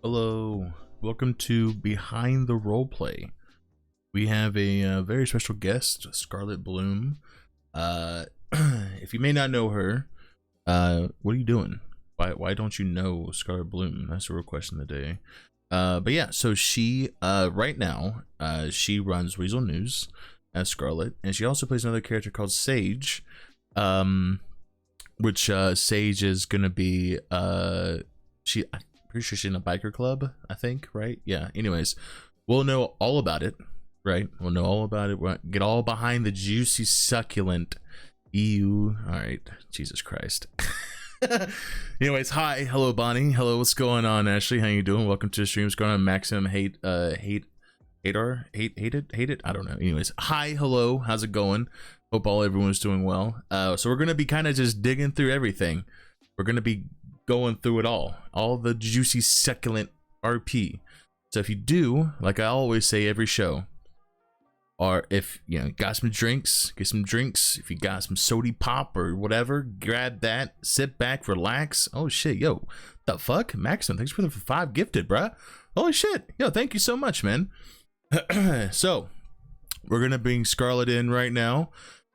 Hello, welcome to Behind the Roleplay. We have a very special guest, Scarlett Bloom. Uh, if you may not know her, what are you doing? Why don't you know Scarlett Bloom? That's the real question of the day. But yeah, so she right now she runs Weasel News as Scarlett, and she also plays another character called Sage, which Sage is gonna be I'm pretty sure she's in a biker club, I think, right? Yeah. Anyways, we'll know all about it, right? We'll know all about it. We'll get all behind the juicy, succulent EU. All right. Jesus Christ. Anyways, hi, hello, Bonnie. Hello, what's going on, Ashley? How you doing? Welcome to the stream. What's going on, Maximum? Hate it. I don't know. Anyways, hi, hello. How's it going? Hope everyone's doing well. So we're gonna be kind of just digging through everything. We're gonna be going through it all the juicy, succulent RP. So if you do, like I always say every show, or if you know got some drinks, get some drinks. If you got some sody pop or whatever, grab that, sit back, relax. Oh shit, yo, the fuck, Maxim, thanks for the 5 gifted, bruh. Holy shit, yo, thank you so much, man. So we're gonna bring Scarlett in right now.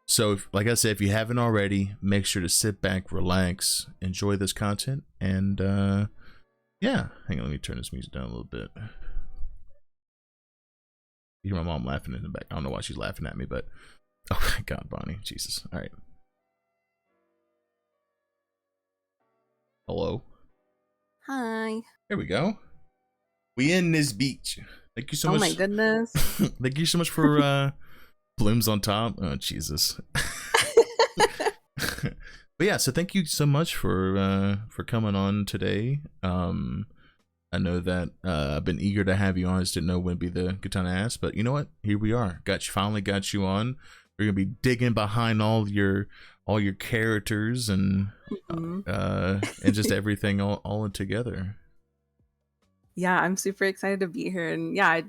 So like I said, if you haven't already, make sure to sit back, relax, enjoy this content, and yeah, hang on, let me turn this music down a little bit. You hear my mom laughing in the back. I don't know why she's laughing at me, but oh my god, Bonnie, Jesus. All right, hello, Hi. there we go. We in this beach. Thank you so much. Oh my goodness. Thank you so much for blooms on top. Oh Jesus. But yeah, so thank you so much for coming on today. I know that I've been eager to have you on. I just didn't know when would be the good time to ask, but you know what? Here we are. Finally got you on. We're gonna be digging behind all your characters and and just everything all together. Yeah, I'm super excited to be here, and yeah,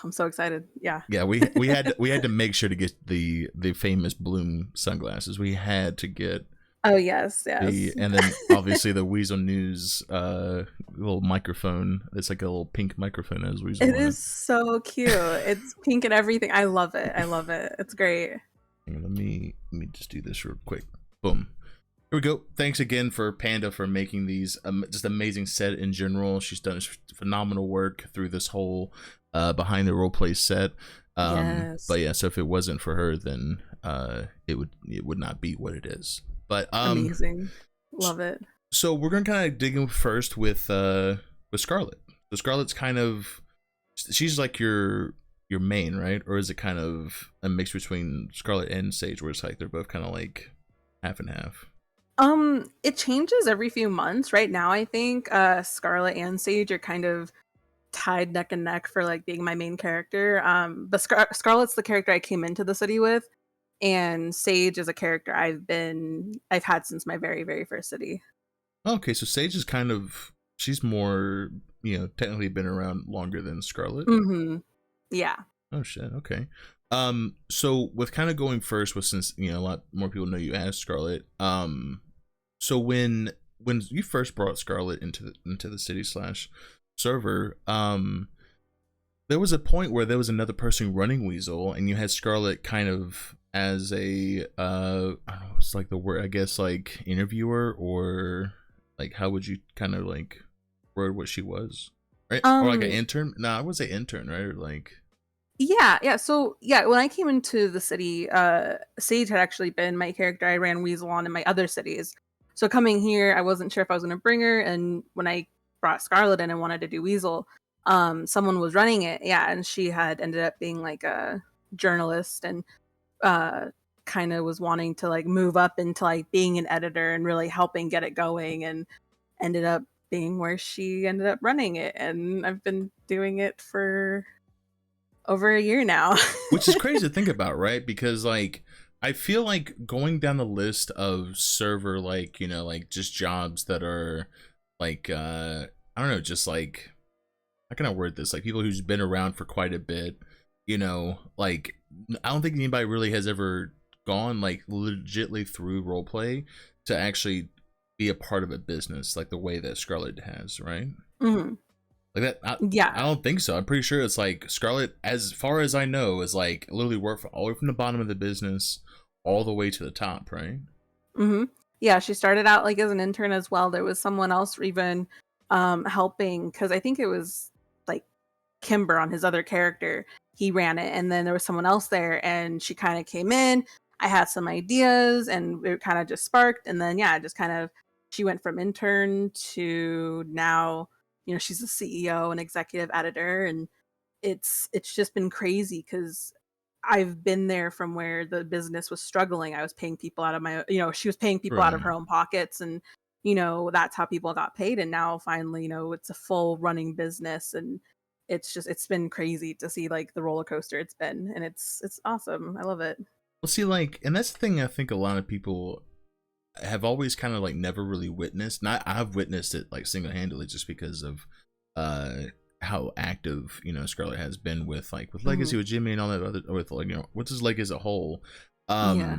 I'm so excited. Yeah. Yeah, we had to make sure to get the famous Bloom sunglasses. We had to get. Oh yes. And then obviously the Weasel News little microphone. It's like a little pink microphone as Weasel. It is so cute. It's pink and everything. I love it. It's great. Let me just do this real quick. Boom. Here we go. Thanks again for Panda for making these just amazing set in general. She's done phenomenal work through this whole behind the roleplay set. Yes. But yeah, so if it wasn't for her, then it would not be what it is. But amazing, love it. So we're gonna kind of dig in first with Scarlett. So Scarlett's kind of, she's like your main, right? Or is it kind of a mix between Scarlett and Sage, where it's like they're both kind of like half and half? It changes every few months. Right now, I think Scarlett and Sage are kind of tied neck and neck for like being my main character. But Scarlett's the character I came into the city with. And Sage is a character I've had since my very, very first city. Okay, so Sage is kind of, she's more, technically been around longer than Scarlett. Mm-hmm. Yeah. Oh shit. Okay. So with kind of going first, with since a lot more people know you as Scarlett. So when you first brought Scarlett into the city / server, there was a point where there was another person running Weasel, and you had Scarlett kind of as a I don't know, it's like the word, I guess, like interviewer, or like how would you kind of like word what she was, right? Or like an intern. I would say intern, right? Or like yeah. So yeah, when I came into the city, Sage had actually been my character I ran Weasel on in my other cities. So coming here, I wasn't sure if I was going to bring her, and when I brought Scarlett in and wanted to do Weasel, someone was running it, yeah, and she had ended up being like a journalist, and kind of was wanting to like move up into like being an editor and really helping get it going, and ended up being where she ended up running it, and I've been doing it for over a year now. Which is crazy to think about, right? Because like I feel like going down the list of server, like like just jobs that are like I don't know, just like, how can I word this, like people who's been around for quite a bit, like I don't think anybody really has ever gone like legitly through roleplay to actually be a part of a business like the way that Scarlett has, right? Mm-hmm. Like that, I Yeah. don't think so. I'm pretty sure it's like Scarlett, as far as I know, is like literally worked all the way from the bottom of the business all the way to the top, right? Hmm. Yeah, she started out like as an intern as well. There was someone else even helping, because I think it was like Kimber on his other character. He ran it, and then there was someone else there, and she kind of came in. I had some ideas, and it kind of just sparked, and then yeah, just kind of she went from intern to now, she's the CEO and executive editor, and it's just been crazy because I've been there from where the business was struggling. I was paying people out of my, she was paying people out of Right. her own pockets, and that's how people got paid. And now finally, it's a full running business, and it's been crazy to see like the roller coaster it's been, and it's awesome. I love it. Well, see, like, and that's the thing I think a lot of people have always kind of like never really witnessed. Not I've witnessed it like single handedly just because of uh how active Scarlett has been with like with Hmm. Legacy, with Jimmy, and all that other, with like with his leg as a whole. Yeah.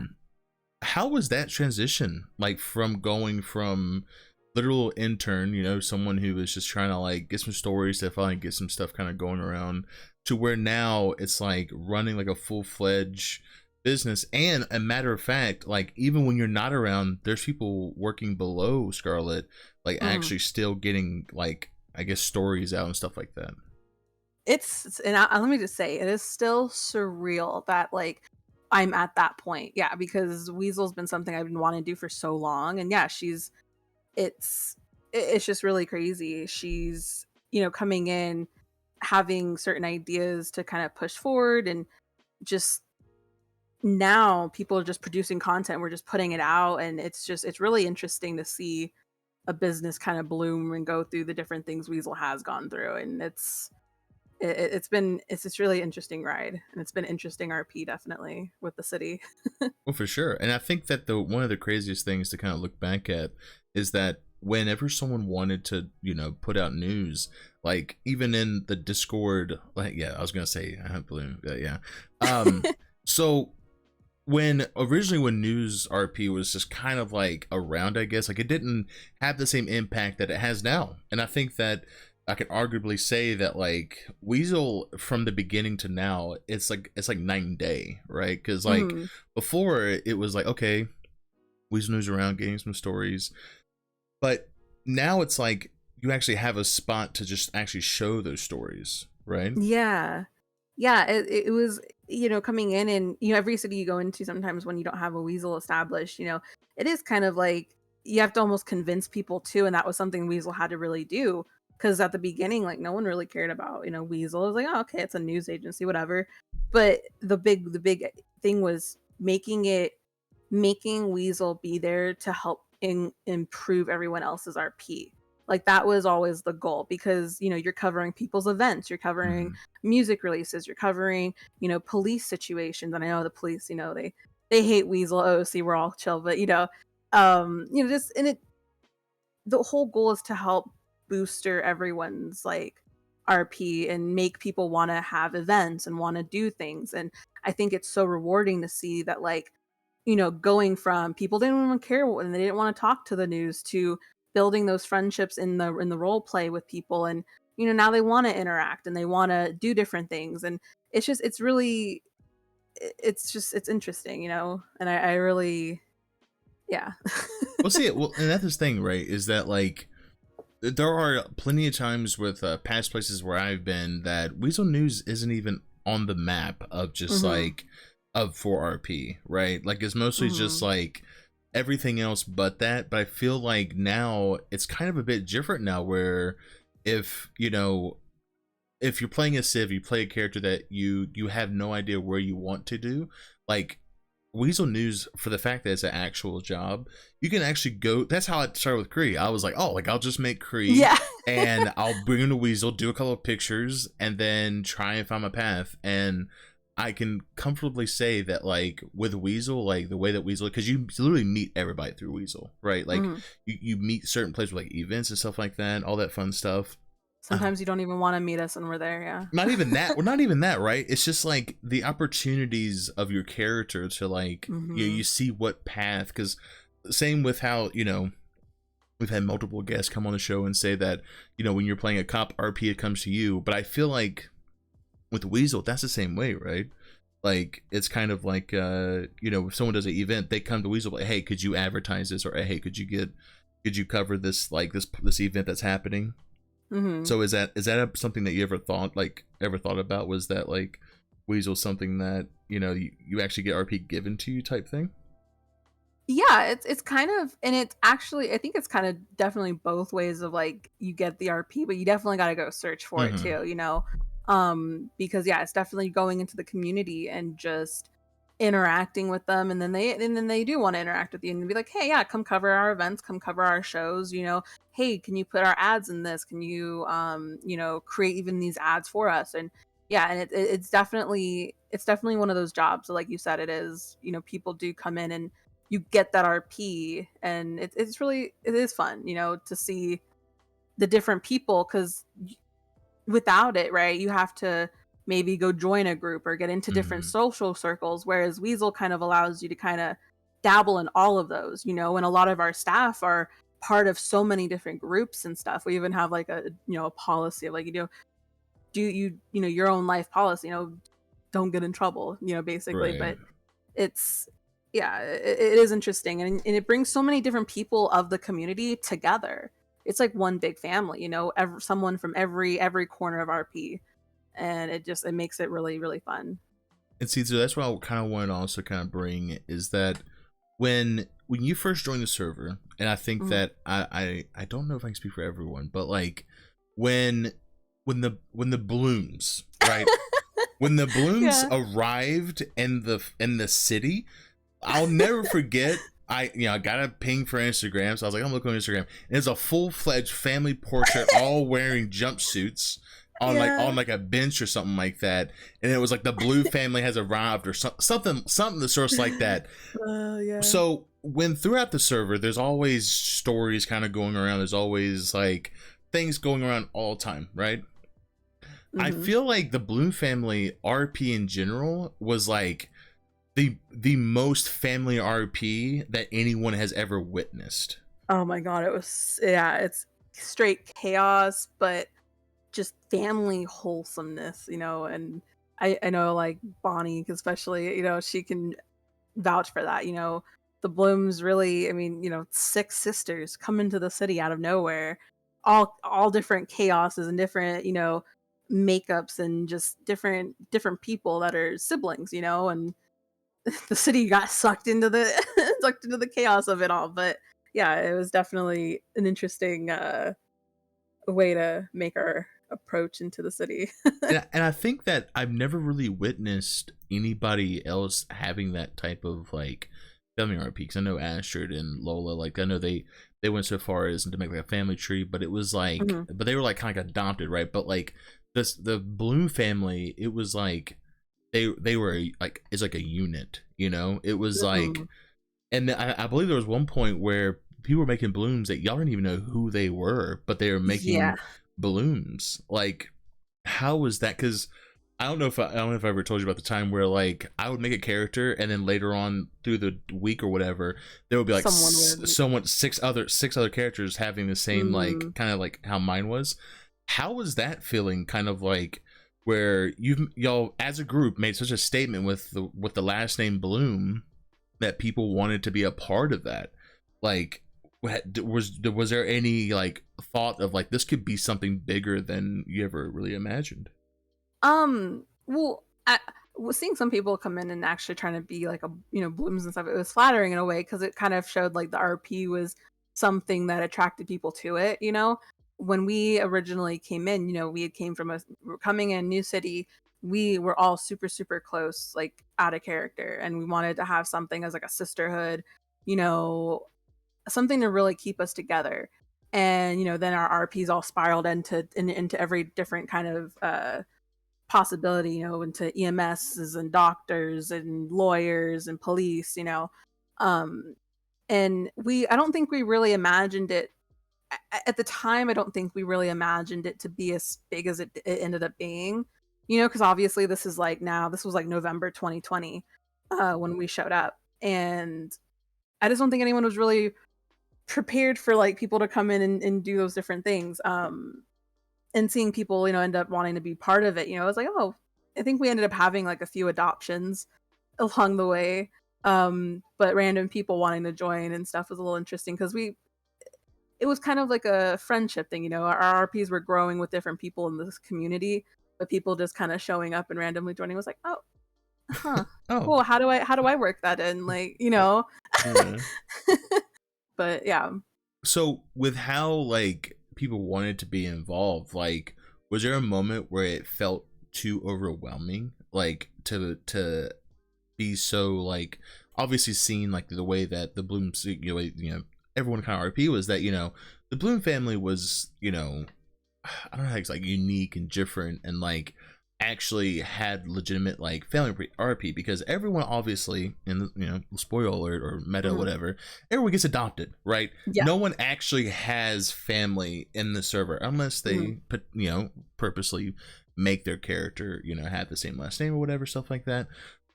How was that transition like from going from literal intern, someone who was just trying to like get some stories to finally get some stuff kind of going around, to where now it's like running like a full-fledged business? And a matter of fact, like even when you're not around, there's people working below Scarlett, like Mm. actually still getting like, I guess, stories out and stuff like that. And let me just say, it is still surreal that like I'm at that point. Yeah, because Weasel's been something I've been wanting to do for so long, and yeah, it's it's just really crazy. She's coming in, having certain ideas to kind of push forward, and just now people are just producing content. We're just putting it out, and it's really interesting to see a business kind of bloom and go through the different things Weasel has gone through, and it's just really interesting ride, and it's been interesting RP definitely with the city. Well, for sure. And I think that the one of the craziest things to kind of look back at is that whenever someone wanted to, put out news, like even in the Discord, like yeah, I was gonna say I have blue, yeah. So when news RP was just kind of like around, I guess, like it didn't have the same impact that it has now. And I think that I could arguably say that like Weasel from the beginning to now, it's like night and day, right? Because like Hmm. before it was like, okay, Weasel News around getting some stories, but now it's like you actually have a spot to just actually show those stories, right? Yeah. Yeah, it was, coming in, and, every city you go into sometimes when you don't have a Weasel established, it is kind of like you have to almost convince people too, and that was something Weasel had to really do, because at the beginning, like no one really cared about, Weasel. It was like, oh, okay, it's a news agency, whatever. But the big thing was making Weasel be there to help improve everyone else's RP. Like that was always the goal, because you're covering people's events, you're covering Hmm. music releases, you're covering police situations. And I know the police, they hate Weasel. Oh, see, we're all chill, but just, and it the whole goal is to help booster everyone's like RP and make people want to have events and want to do things. And I think it's so rewarding to see that, like, going from people didn't even care and they didn't want to talk to the news, to building those friendships in the role play with people, and now they want to interact and they want to do different things. And it's really it's interesting, and I really, yeah. Well, see it. Well, and that's the thing, right? Is that like there are plenty of times with past places where I've been that Weasel News isn't even on the map of just Hmm. like of for RP, right? Like it's mostly just Hmm. like everything else but that. But I feel like now it's kind of a bit different now, where if if you're playing a Civ, you play a character that you have no idea where you want to do, like Weasel News, for the fact that it's an actual job, you can actually go. That's how I started with Kree. I was like, oh, like I'll just make Kree Yeah. and I'll bring in a Weasel, do a couple of pictures, and then try and find my path. And I can comfortably say that, like with Weasel, like the way that Weasel, because you literally meet everybody through Weasel, right? Like Hmm. you meet certain places with like events and stuff like that, all that fun stuff. Sometimes you don't even want to meet us and we're there. Yeah. Not even that, well, not even that, right? It's just like the opportunities of your character to like you Hmm. see what path, because same with how we've had multiple guests come on the show and say that, you know, when you're playing a cop RP, it comes to you. But I feel like with Weasel, that's the same way, right? Like, it's kind of like, you know, if someone does an event, they come to Weasel, like, hey, could you advertise this? Or hey, could you cover this, like this event that's happening? Mm-hmm. So is that something that you ever thought about? Was that like Weasel something that, you know, you actually get RP given to you type thing? Yeah, it's kind of, and it's actually, I think it's kind of definitely both ways of like you get the RP, but you definitely got to go search for it Mm-hmm. too, you know, because yeah, it's definitely going into the community and just interacting with them, and then they do want to interact with you and be like, hey, yeah, come cover our events, come cover our shows, you know, hey, can you put our ads in this? Can you, you know, create even these ads for us? And yeah, and it's definitely one of those jobs. So like you said, it is, you know, people do come in and you get that RP, and it's really, it is fun, you know, to see the different people, because without it, right, you have to maybe go join a group or get into different Mm-hmm. social circles, whereas Weasel kind of allows you to kind of dabble in all of those, you know, and a lot of our staff are part of so many different groups and stuff. We even have like a, you know, a policy of like, you know, do you know, your own life policy, you know, don't get in trouble, you know, basically. Right. But it's, yeah, it is interesting, and it brings so many different people of the community together. It's like one big family, you know, someone from every corner of RP, and it makes it really really fun. And see, so that's what I kind of want to also kind of bring is that when you first join the server, and I think Mhm. that I don't know if I can speak for everyone, but like when when the blooms, right? When the blooms Yeah. arrived in the city, I'll never forget. I got a ping for Instagram, so I was like, I'm looking on Instagram, and it's a full-fledged family portrait, all wearing jumpsuits Yeah. on like a bench or something like that, and it was like the Blue family has arrived or something the source like that. Yeah. So when throughout the server, there's always stories kind of going around. There's always like things going around all the time, right? I Hmm. feel like the Bloom family RP in general was like the most family RP that anyone has ever witnessed. Oh my god, it was, yeah, it's straight chaos, but just family wholesomeness, you know. And I know like Bonnie especially, you know, she can vouch for that, you know. The Blooms really, I mean, you know, six sisters come into the city out of nowhere, all different chaoses and different, you know, makeups, and just different people that are siblings, you know. And the city got sucked into the sucked into the chaos of it all. But yeah, it was definitely an interesting way to make our approach into the city. And I think that I've never really witnessed anybody else having that type of like family RP. Because I know Astrid and Lola, like I know they went so far as to make like a family tree, but it was like, Mhm. but they were like kind of adopted, right? But like the Bloom family, it was like they were like, it's like a unit, you know. It was like, Mhm. and I believe there was one point where people were making balloons that y'all didn't even know who they were, but they were Yeah. making balloons. Like, how was that? Because I don't know if I ever told you about the time where like I would make a character and then later on through the week or whatever there would be like Someone would. someone six other characters having the same like Mm. kind of like how mine was. How was that feeling? Kind of like where y'all as a group made such a statement with the last name Bloom that people wanted to be a part of that. Like, was there any like thought of like this could be something bigger than you ever really imagined? Well, I was seeing some people come in and actually trying to be like a, you know, Blooms and stuff. It was flattering in a way because it kind of showed like the RP was something that attracted people to it, you know. When we originally came in, you know, we had came from we were coming in new city. We were all super super close, like out of character, and we wanted to have something as like a sisterhood, you know, something to really keep us together. And you know, then our RPs all spiraled into every different kind of possibility, you know, into EMSs and doctors and lawyers and police, you know. Um, and I don't think we really imagined it at the time. I don't think we really imagined it to be as big as it ended up being, you know, because obviously this was like November 2020 when we showed up. And I just don't think anyone was really prepared for like people to come in and do those different things. And seeing people, end up wanting to be part of it, I was like, oh, I think we ended up having like a few adoptions along the way. But random people wanting to join and stuff was a little interesting because it was kind of like a friendship thing, our RPs were growing with different people in this community, but people just kind of showing up and randomly joining was like, oh, huh, Oh, cool. How do I work that in? Like, yeah. But yeah. So with how like people wanted to be involved, like was there a moment where it felt too overwhelming, like to be so like obviously seen like the way that the Blooms, everyone kind of RP was that the Bloom family was I don't know how it's like unique and different and like actually had legitimate like family RP because everyone obviously in the spoiler alert or meta whatever, everyone gets adopted, right? Yeah. No one actually has family in the server unless they put purposely make their character have the same last name or whatever, stuff like that.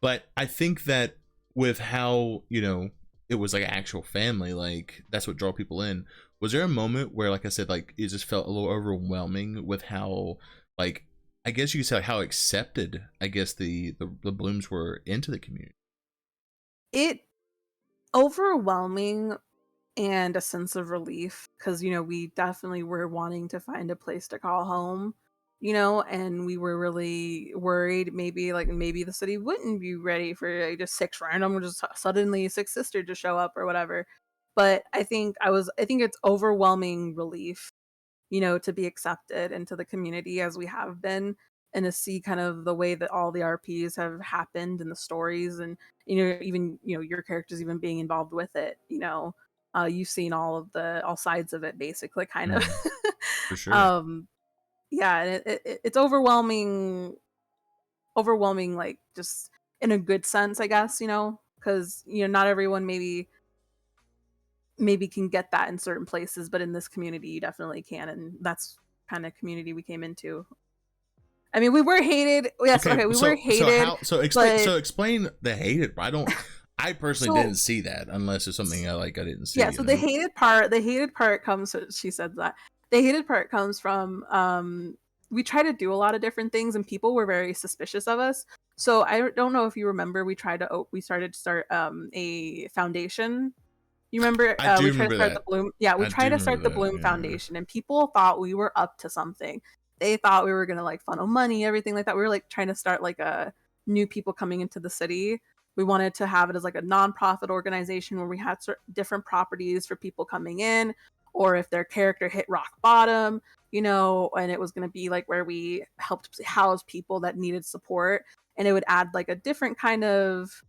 But I think that with how it was like an actual family, like that's what draw people in. Was there a moment where, like I said, like it just felt a little overwhelming with how, like, I guess you could say like, how accepted, I guess the Blooms were into the community? It overwhelming and a sense of relief because we definitely were wanting to find a place to call home, and we were really worried maybe the city wouldn't be ready for like, just suddenly six sisters to show up or whatever. But I think it's overwhelming relief, to be accepted into the community as we have been, and to see kind of the way that all the RPs have happened and the stories, and even your characters even being involved with it. You've seen all sides of it basically, kind of. For sure. um, yeah, and it's overwhelming, like just in a good sense, I guess. Because not everyone maybe can get that in certain places, but in this community you definitely can, and that's kind of community we came into. I mean, we were hated. Yes, Okay, okay, we were so hated, how but explain the hated. I personally so didn't see that unless it's something I didn't see. yeah, so the hated part comes. She said that the hated part comes from we try to do a lot of different things, and people were very suspicious of us. So I don't know if you remember, we started to start a foundation. You remember, I do we tried to remember start the that. Bloom. Yeah, we I tried do to start the remember that. Bloom Yeah. Foundation, and people thought we were up to something. They thought we were gonna like funnel money, everything like that. We were like trying to start like a new people coming into the city. We wanted to have it as like a nonprofit organization where we had different properties for people coming in, or if their character hit rock bottom, and it was going to be like where we helped house people that needed support, and it would add like a different kind of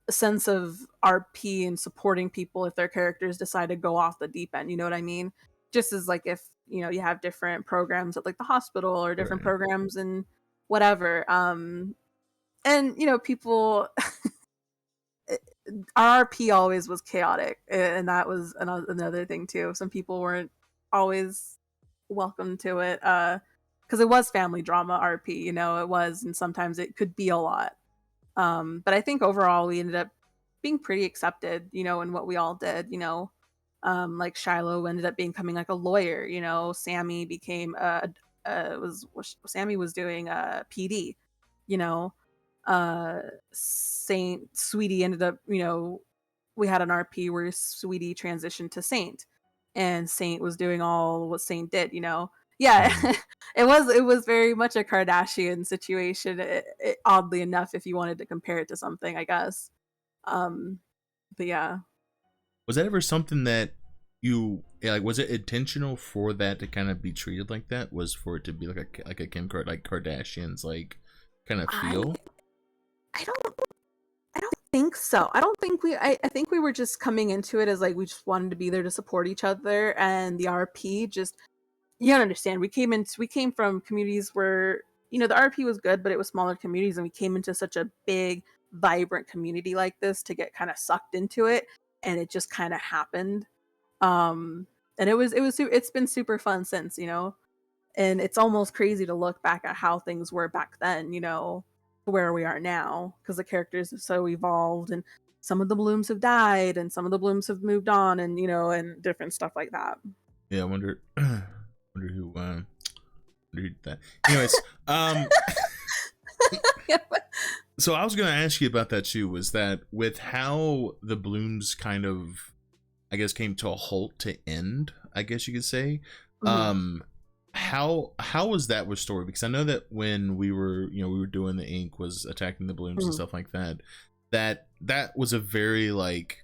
sense of RP and supporting people if their characters decide to go off the deep end. You know what I mean? Just as like if you have different programs at like the hospital or different Right. programs and whatever. And people, RP always was chaotic, and that was another thing too. Some people weren't always welcome to it, because it was family drama RP. It was, and sometimes it could be a lot. But I think overall we ended up being pretty accepted, in what we all did. Like Shiloh ended up becoming like a lawyer. Sammy became Sammy was doing PD. You know, Saint Sweetie ended up. We had an RP where Sweetie transitioned to Saint, and Saint was doing all what Saint did. Yeah. It was very much a Kardashian situation, oddly enough, if you wanted to compare it to something, I guess. um but yeah. Was that ever something that like? Was it intentional for that to kind of be treated like that? Was for it to be like a like Kardashians like kind of i feel? i don't I don't think so. I think we were just coming into it as like we just wanted to be there to support each other, and the RP just, you gotta understand, we came from communities where the RP was good, but it was smaller communities, and we came into such a big, vibrant community like this to get kind of sucked into it, and it just kind of happened. And it's been super fun since, and it's almost crazy to look back at how things were back then, to where we are now, because the characters are so evolved, and some of the blooms have died and some of the blooms have moved on, and and different stuff like that. Yeah, I wonder wonder who did that. Anyways, so I was gonna ask you about that too, was that with how the blooms kind of, I guess, came to a halt to end, I guess you could say. Mhm. How was that with story? Because I know that when we were doing the ink was attacking the blooms and Mhm. stuff like that, that was a very, like,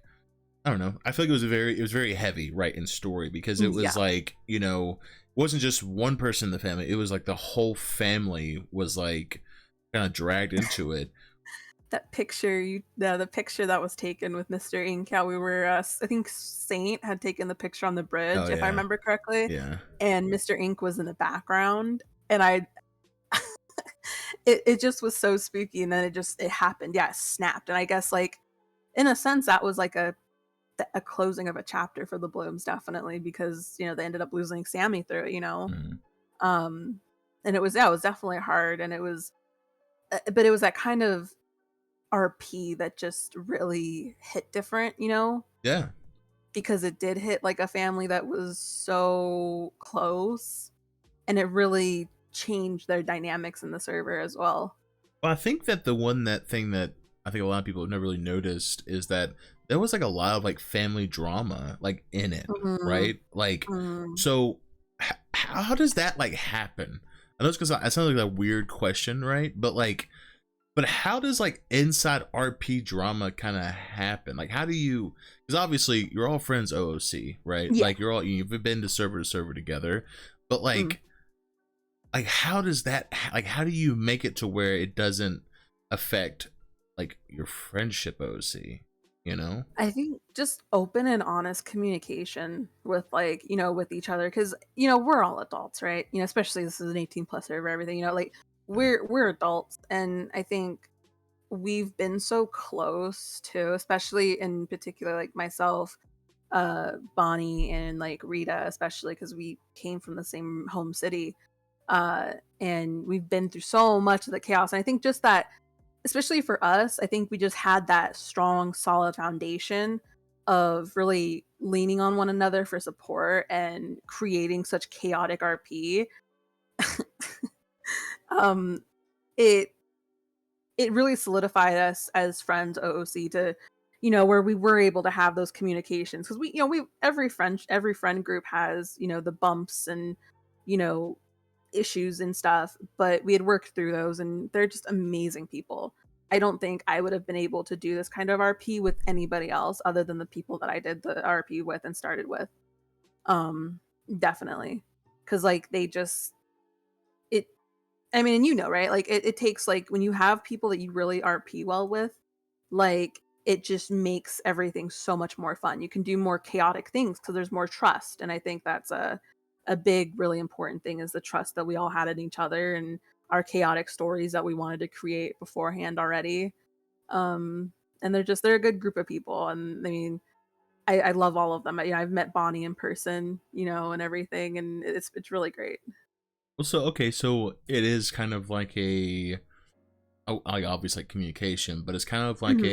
I don't know, I feel like it was very heavy, right, in story, because it was Yeah. like, it wasn't just one person in the family, it was like the whole family was like kind of dragged into it. That picture, the picture that was taken with Mr. Ink, how we were, I think Saint had taken the picture on the Oh bridge, if I yeah, remember correctly, yeah. and Mr. Ink was in the background, and it just was so spooky, and then it happened. Yeah, it snapped, and I guess, like, in a sense, that was like a closing of a chapter for the Blooms, definitely, because they ended up losing Sammy through it. Mm. Um, and it was definitely hard, and but it was that kind of RP that just really hit different, Yeah. because it did hit like a family that was so close, and it really changed their dynamics in the server as well. Well, I think that that thing that I think a lot of people have never really noticed is that there was like a lot of like family drama like in it, Mhm. right? Like, Mhm. so how does that like happen? I know it's because it sounds like a weird question, right? But like, but how does like inside RP drama kind of happen? Like, how do you? Because obviously you're all friends OOC, right? Yeah. Like you've been to server together, but Mm. like how does that, like how do you make it to where it doesn't affect like your friendship OC, you know? I think just open and honest communication with, like, with each other, because we're all adults, right? Especially this is an 18 plus server, everything, like, we're adults, and I think we've been so close too, especially in particular, like myself, Bonnie, and like Rita, especially because we came from the same home city, and we've been through so much of the chaos. And I think just that, especially for us, I think we just had that strong, solid foundation of really leaning on one another for support and creating such chaotic RP. um, it it really solidified us as friends OOC to, where we were able to have those communications, because we every friend group has the bumps and you know issues and stuff, but we had worked through those, and they're just amazing people. I don't think I would have been able to do this kind of RP with anybody else other than the people that I did the RP with and started with. Um, Definitely, because like they just it. I mean, and right? Like it takes, like, when you have people that you really RP well with, like, it just makes everything so much more fun. You can do more chaotic things because there's more trust, and I think that's a big, really important thing, is the trust that we all had in each other and our chaotic stories that we wanted to create beforehand already. Um, and they're a good group of people, and I mean, I love all of them. I've met Bonnie in person, and everything, and it's really great. Well, so okay, so it is kind of like like obviously like communication, but it's kind of like Hmm.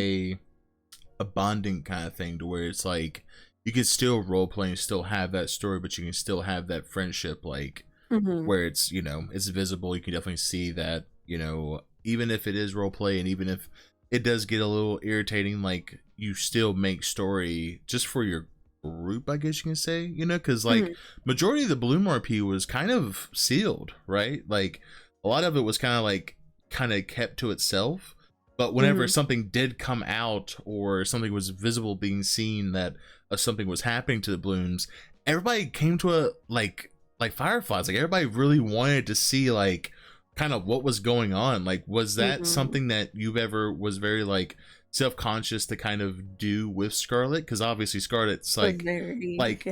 a bonding kind of thing to where it's like you can still role play and still have that story, but you can still have that friendship, like Hmm. where it's, it's visible. You can definitely see that, even if it is role play and even if it does get a little irritating, like you still make story just for your group, I guess you can say, because like Hmm. majority of the Bloom RP was kind of sealed, right? Like a lot of it was kind of kept to itself. But whenever Hmm. something did come out or something was visible being seen that something was happening to the Blooms, everybody came to a like fireflies. Like everybody really wanted to see like kind of what was going on. Like was that Hmm. something that you've ever was very like self-conscious to kind of do with Scarlett? Because obviously Scarlett's Was like very like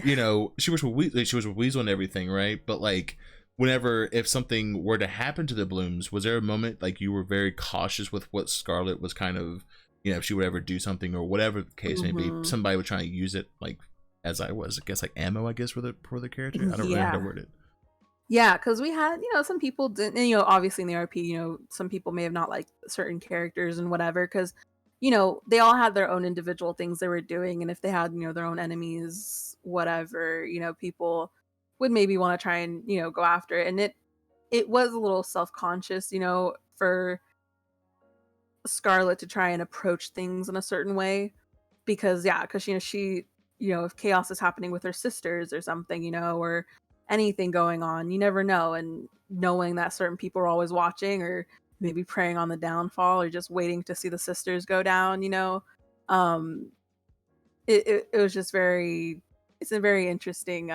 she was with she was with Weasel and everything, right? But like whenever if something were to happen to the Blooms, was there a moment like you were very cautious with what Scarlett was kind of, if she would ever do something or whatever the case may be, Mhm. somebody would try to use it like as I was, I guess, like ammo, I guess, for the character. I don't really know how to Yeah. word it. Yeah, because we had, some people didn't, and, obviously in the RP, some people may have not liked certain characters and whatever, because they all had their own individual things they were doing, and if they had, their own enemies, whatever, people would maybe want to try and, go after it. And it was a little self-conscious, for Scarlett to try and approach things in a certain way because yeah, because she, if chaos is happening with her sisters or something, or anything going on, you never know. And knowing that certain people are always watching or maybe preying on the downfall or just waiting to see the sisters go down, um, it was just it's a very interesting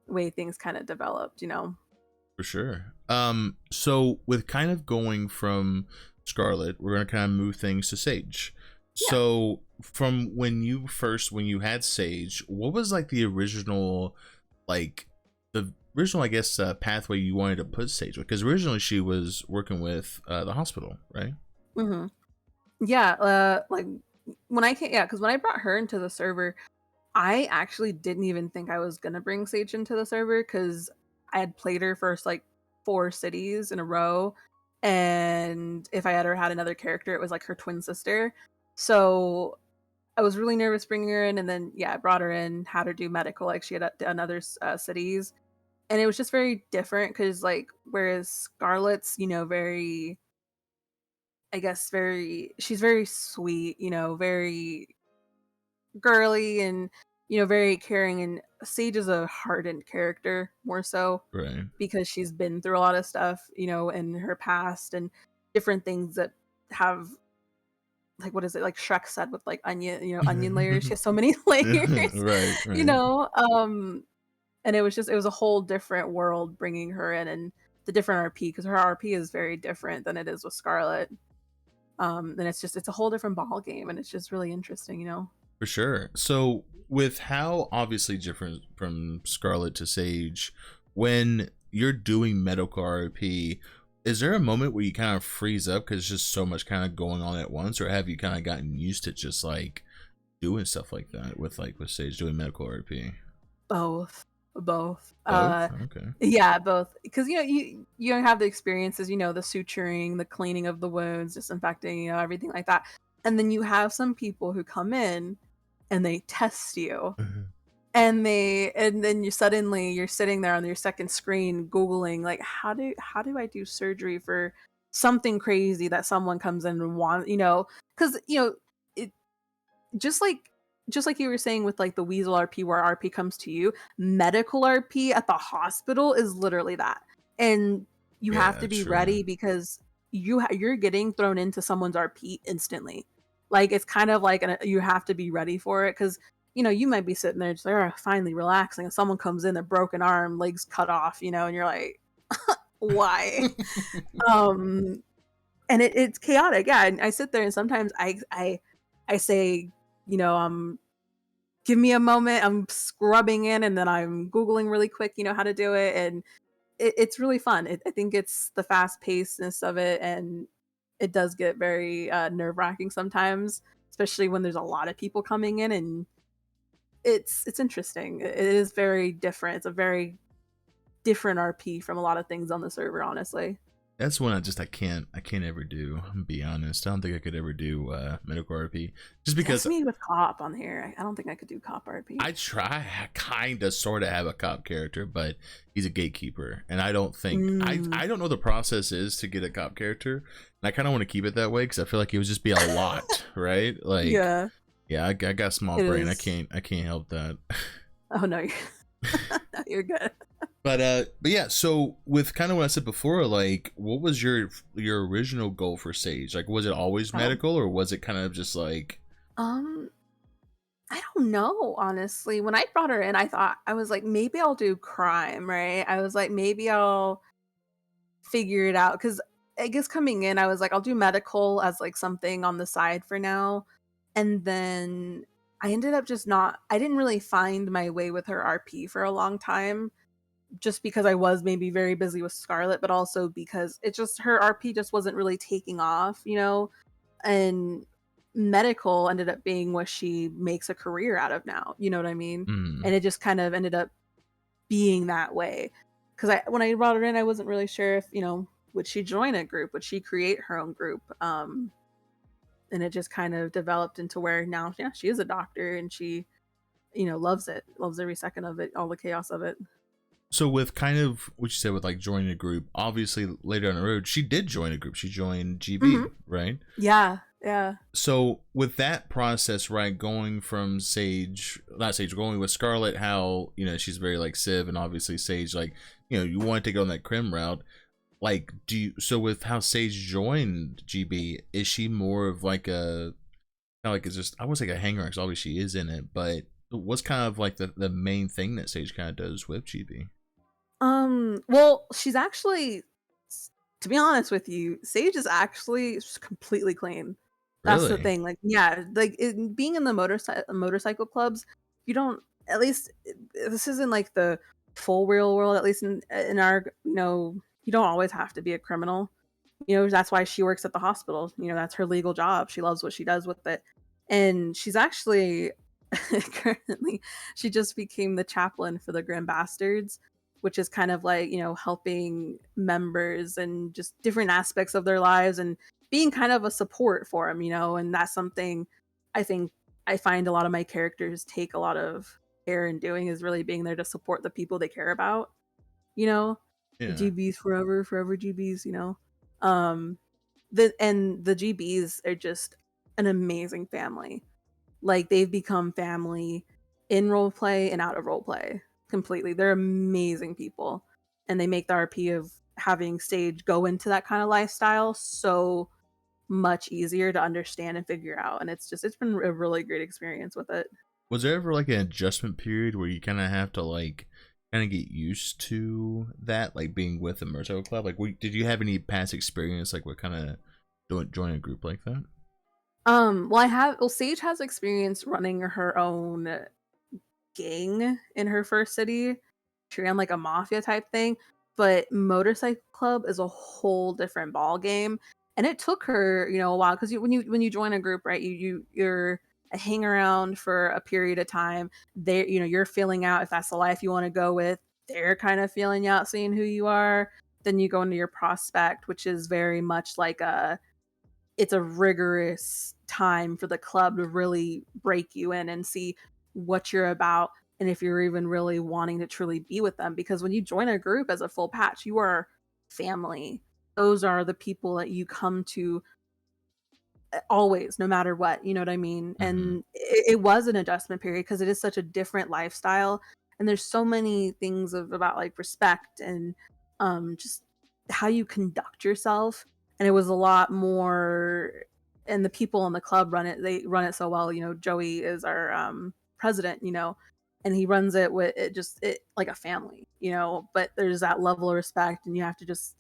way things kind of developed. For sure. So with kind of going from Scarlet, we're gonna kind of move things to Sage. Yeah. So from when you had Sage, what was like the original, I guess, pathway you wanted to put Sage with? Because originally she was working with the hospital, right? Mm-hmm. Yeah, like when I came, yeah, because when I brought her into the server, I actually didn't even think I was gonna bring Sage into the server because I had played her first like 4 cities in a row, and if I had ever had another character, it was like her twin sister. So I was really nervous bringing her in, and then yeah, I brought her in, had her do medical like she had done other cities, and it was just very different because like whereas Scarlett's, very, I guess, she's very sweet, very girly and very caring, and Sage is a hardened character more so Right. because she's been through a lot of stuff, in her past and different things that have, like, what is it, like Shrek said with like onion, onion layers. She has so many layers, Right. you Right. know. And it was a whole different world bringing her in, and the different RP because her RP is very different than it is with Scarlett. And it's a whole different ball game, and it's just really interesting. For sure. So, with how obviously different from Scarlet to Sage, when you're doing medical RP, is there a moment where you kind of freeze up because there's just so much kind of going on at once, or have you kind of gotten used to just like doing stuff like that with Sage doing medical RP? Both. Both. Both. Okay. Yeah, both. Because you don't have the experiences, the suturing, the cleaning of the wounds, disinfecting, everything like that. And then you have some people who come in and they test you. And then you're sitting there on your second screen Googling like how do I do surgery for something crazy that someone comes in and wants, because it just like you were saying with like the Weasel RP where RP comes to you, medical RP at the hospital is literally that. And you have Yeah. to be True. ready because you're getting thrown into someone's RP instantly. Like it's kind of like you have to be ready for it because you might be sitting there just like, oh, finally relaxing, and someone comes in, a broken arm, legs cut off, and you're like, why? um and it's chaotic, yeah. And I sit there and sometimes I say, give me a moment, I'm scrubbing in, and then I'm Googling really quick, how to do it. And it's really fun. I think it's the fast pacedness of it, and it does get very nerve-wracking sometimes, especially when there's a lot of people coming in, and it's interesting. It is very different. It's a very different RP from a lot of things on the server, honestly. That's one I can't ever do. I'm be honest. I don't think I could ever do medical RP just because Test me with cop on here. I don't think I could do cop RP. I try kind of sort of have a cop character, but he's a gatekeeper, and I don't think I don't know the process is to get a cop character, and I kind of want to keep it that way because I feel like it would just be a lot, right? Like, Yeah, I got a small it brain. is. I can't help that. Oh no, no, you're good. But yeah. So with kind of what I said before, like, what was your original goal for Sage? Like, was it always Oh. medical, or was it kind of just like? I don't know, honestly. When I brought her in, I was like, maybe I'll do crime, right? I was like, maybe I'll figure it out. Because I guess coming in, I was like, I'll do medical as like something on the side for now. And then I ended up just not, I didn't really find my way with her RP for a long time, just because I was maybe very busy with Scarlet, but also because it just, her RP just wasn't really taking off, and medical ended up being what she makes a career out of now. You know what I mean? And it just kind of ended up being that way. Because when I brought her in, I wasn't really sure if would she join a group, would she create her own group, and it just kind of developed into where now, yeah, she is a doctor, and she, loves it, loves every second of it, all the chaos of it. So with kind of what you said with like joining a group, obviously later on the road, she did join a group. She joined GB, right? Yeah, yeah. So with that process, right, going from Sage, not Sage, going with Scarlett, how she's very like Civ, and obviously Sage, like you want to take on that Crim route. Like, so with how Sage joined GB, is she more of like a kind of like it's just I was like a hanger because obviously she is in it, but what's kind of like the main thing that Sage kind of does with GB? Well, she's actually, to be honest with you, Sage is actually completely clean. That's the Really? thing. Like, yeah, like being in the motorcycle clubs, you don't. At least this isn't like the full real world. At least in our, you don't always have to be a criminal. That's why she works at the hospital. That's her legal job. She loves what she does with it, and she's actually currently she just became the chaplain for the Grand Bastards, which is kind of like helping members and just different aspects of their lives and being kind of a support for them, and that's something I think I find a lot of my characters take a lot of care in doing, is really being there to support the people they care about, you know Yeah. GBs forever, forever GBs, um the GBs are just an amazing family. Like, they've become family in role play and out of role play completely. They're amazing people, and they make the RP of having Sage go into that kind of lifestyle so much easier to understand and figure out. And it's been a really great experience with it. Was there ever like an adjustment period where you kind of have to like kind of get used to that, like being with a motorcycle club? Like, did you have any past experience like what kind of joining a group like that? Well, Sage has experience running her own gang in her first city. She ran like a mafia type thing, but motorcycle club is a whole different ball game. And it took her, a while, because when you join a group, right, you're a hang around for a period of time. They, you're feeling out if that's the life you want to go with. They're kind of feeling you out, seeing who you are. Then you go into your prospect, which is very much like it's a rigorous time for the club to really break you in and see what you're about, and if you're even really wanting to truly be with them. Because when you join a group as a full patch, you are family. Those are the people that you come to always, no matter what, you know what I mean? Mm-hmm. And it was an adjustment period because it is such a different lifestyle, and there's so many things about like respect and just how you conduct yourself. And it was a lot more, and the people in the club they run it so well. Joey is our president, and he runs it with it like a family, but there's that level of respect, and you have to just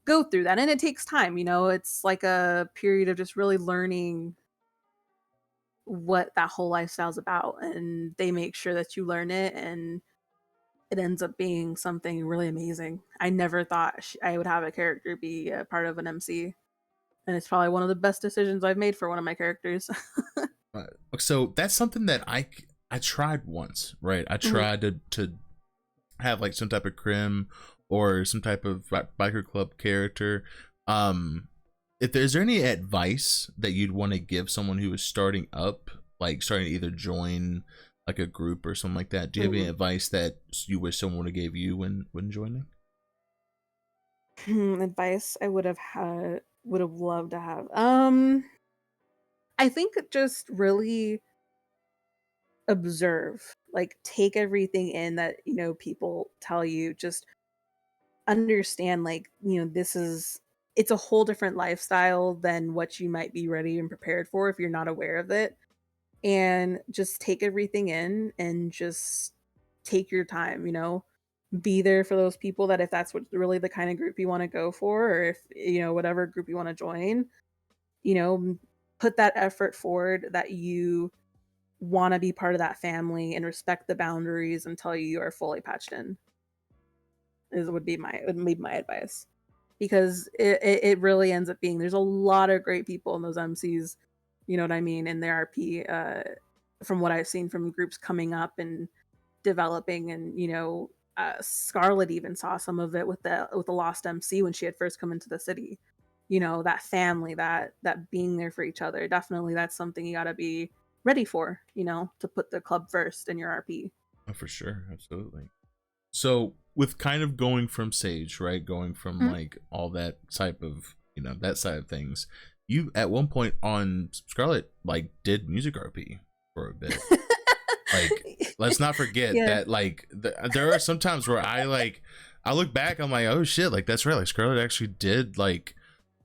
go through that, and it takes time. It's like a period of just really learning what that whole lifestyle's about, and they make sure that you learn it, and it ends up being something really amazing. I never thought I would have a character be a part of an MC, and it's probably one of the best decisions I've made for one of my characters. So that's something that I tried once, right? I Mhm. tried to have like some type of crim or some type of biker club character. If there's any advice that you'd want to give someone who is starting up, like starting to either join like a group or something like that, do you have any Mhm. advice that you wish someone would have gave you when joining? Advice I would have loved to have. I think just really observe, like take everything in that people tell you. Just understand, like, it's a whole different lifestyle than what you might be ready and prepared for if you're not aware of it. And just take everything in and just take your time, be there for those people, that if that's what really the kind of group you want to go for, or if whatever group you want to join, you know put that effort forward, that you want to be part of that family and respect the boundaries until you are fully patched in, would be my advice. Because it really ends up being, there's a lot of great people in those MCs, you know what I mean, in their RP, from what I've seen from groups coming up and developing. And Scarlett even saw some of it with the Lost MC when she had first come into the city. that family, that being there for each other. Definitely that's something you got to be ready for, to put the club first in your RP. Oh, for sure, absolutely. So with kind of going from Sage, right, going from Mhm. like all that type of that side of things, you at one point on Scarlet like did music RP for a bit. Like, let's not forget Yeah. that like there are some times where I look back, I'm like, oh shit, like that's right, like Scarlett actually did like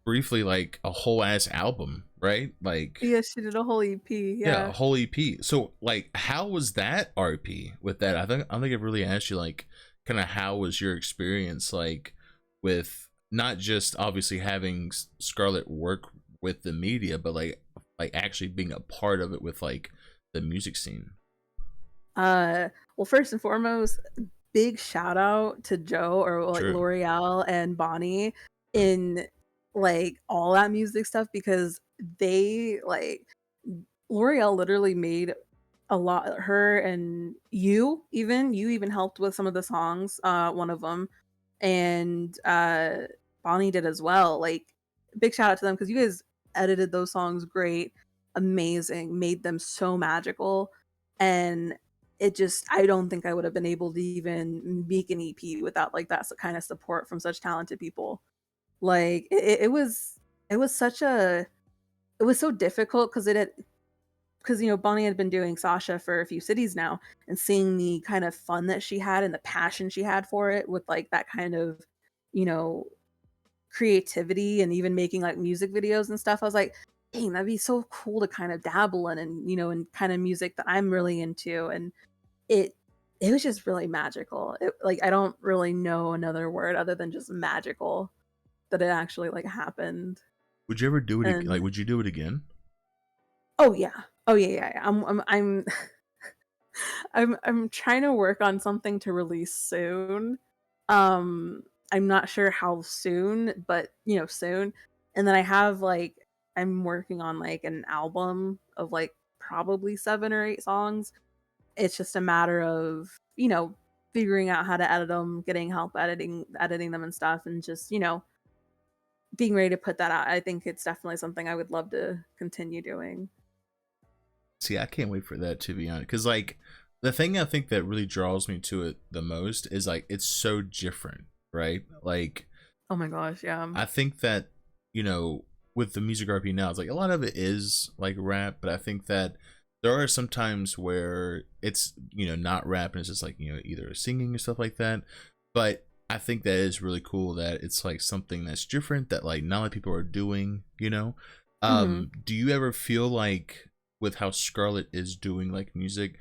briefly like a whole ass album, right? Like, Yeah, she did a whole EP. yeah, a Yeah. whole EP. So like, how was that RP with that? I don't think I've really asked you like kind of how was your experience like with not just obviously having Scarlett work with the media, but like actually being a part of it with like the music scene. Well, first and foremost, big shout out to Joe or like True. L'Oreal and Bonnie in like all that music stuff because they like L'Oreal literally made a lot her and you even helped with some of the songs, one of them, and Bonnie did as well. Like big shout out to them because you guys edited those songs great, amazing, made them so magical, and it just I don't think I would have been able to even make an EP without like that kind of support from such talented people. Like it was such a it was so difficult because it had because Bonnie had been doing Sasha for a few cities now, and seeing the kind of fun that she had and the passion she had for it with like that kind of you know creativity and even making like music videos and stuff. I was like, dang, that'd be so cool to kind of dabble in and in kind of music that I'm really into. And it it was just really magical. Like I don't really know another word other than just magical that it actually like happened. Would you ever do it again? Like, And would you do it again? oh yeah. Oh yeah, yeah. Yeah. I'm I'm trying to work on something to release soon. I'm not sure how soon, but soon. And then I have like I'm working on like an album of like probably 7 or 8 songs. It's just a matter of, figuring out how to edit them, getting help editing them and stuff, and just, being ready to put that out. I think it's definitely something I would love to continue doing. See, I can't wait for that, to be honest. Because like the thing I think that really draws me to it the most is like it's so different, right? Like Oh my gosh, yeah. I think that with the music RP now, it's like a lot of it is like rap, but I think that there are some times where it's not rap and it's just like either singing and stuff like that. But I think that is really cool that it's like something that's different that like not a lot of people are doing. Mhm. Do you ever feel like with how Scarlett is doing like music,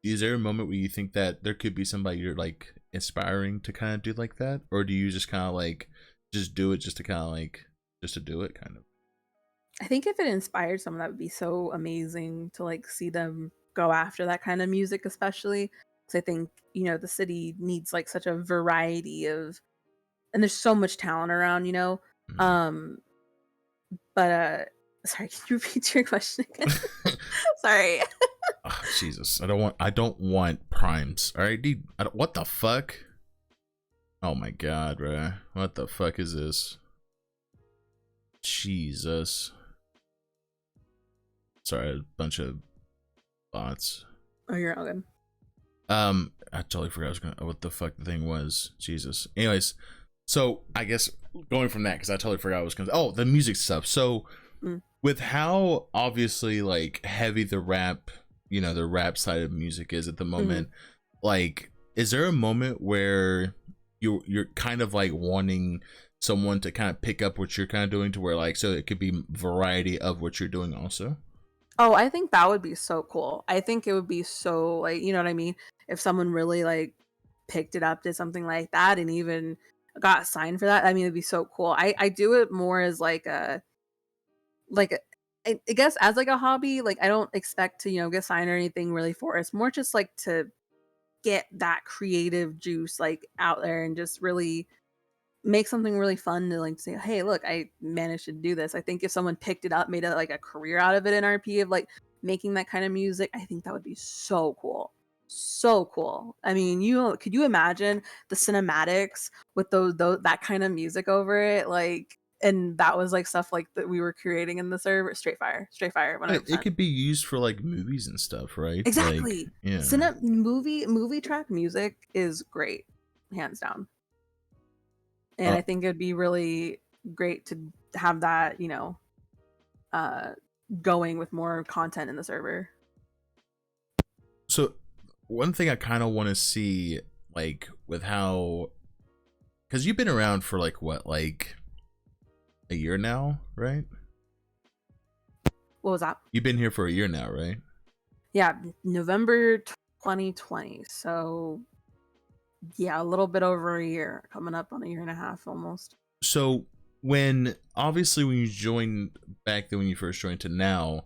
is there a moment where you think that there could be somebody you're like inspiring to kind of do like that, or do you just kind of like just do it just to kind of like just to do it kind of? I think if it inspired someone, that would be so amazing to like see them go after that kind of music, especially because I think the city needs like such a variety of, and there's so much talent around, Mhm. Um, but sorry, can you repeat your question again? Sorry. Oh, Jesus, I don't want primes. All right, dude. What the fuck? Oh my god, bro. What the fuck is this? Jesus. Sorry, a bunch of bots. Oh, you're all good. I totally forgot what the fuck the thing was. Jesus. Anyways, so I guess going from that, because I totally forgot what I was gonna. Oh, the music stuff. So Mm. with how obviously like heavy the rap side of music is at the Hmm. moment, like, is there a moment where you're kind of like wanting someone to kind of pick up what you're kind of doing to where like so it could be variety of what you're doing also? Oh, I think that would be so cool. I think it would be so like, you know what I mean? If someone really like picked it up, did something like that, and even got signed for that, I mean, it'd be so cool. I do it more as like a, I guess as like a hobby. Like I don't expect to get signed or anything really for it. It's more just like to get that creative juice like out there and just really make something really fun to like say, hey, look, I managed to do this. I think if someone picked it up, made it like a career out of it in RP of like making that kind of music, I think that would be so cool. So cool. I mean, could you imagine the cinematics with those that kind of music over it? Like and that was like stuff like that we were creating in the server. Straight fire, 100%. It could be used for like movies and stuff, right? Exactly. Like, yeah. Movie track music is great, hands down. And I think it'd be really great to have that, you know, going with more content in the server. So one thing I kind of want to see, like, with how, because you've been around for like what, like a year now, right? What was that? You've been here for a year now, right? Yeah, November 2020. So yeah, a little bit over a year, coming up on a year and a half almost. So when you joined back then, when you first joined to now,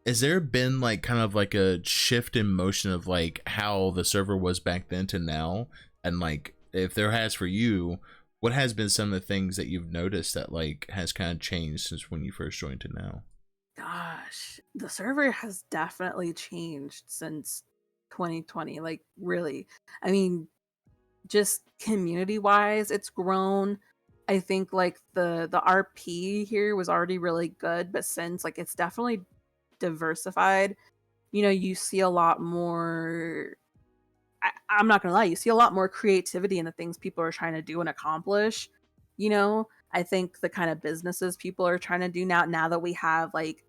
has there been like kind of like a shift in motion of like how the server was back then to now? And like, if there has for you, what has been some of the things that you've noticed that like has kind of changed since when you first joined to now? Gosh, the server has definitely changed since 2020. Like, really. I mean, just community wise, it's grown. I think like the RP here was already really good, but since like it's definitely diversified, you know, you see a lot more. I'm not gonna lie, you see a lot more creativity in the things people are trying to do and accomplish. You know, I think the kind of businesses people are trying to do now that we have like,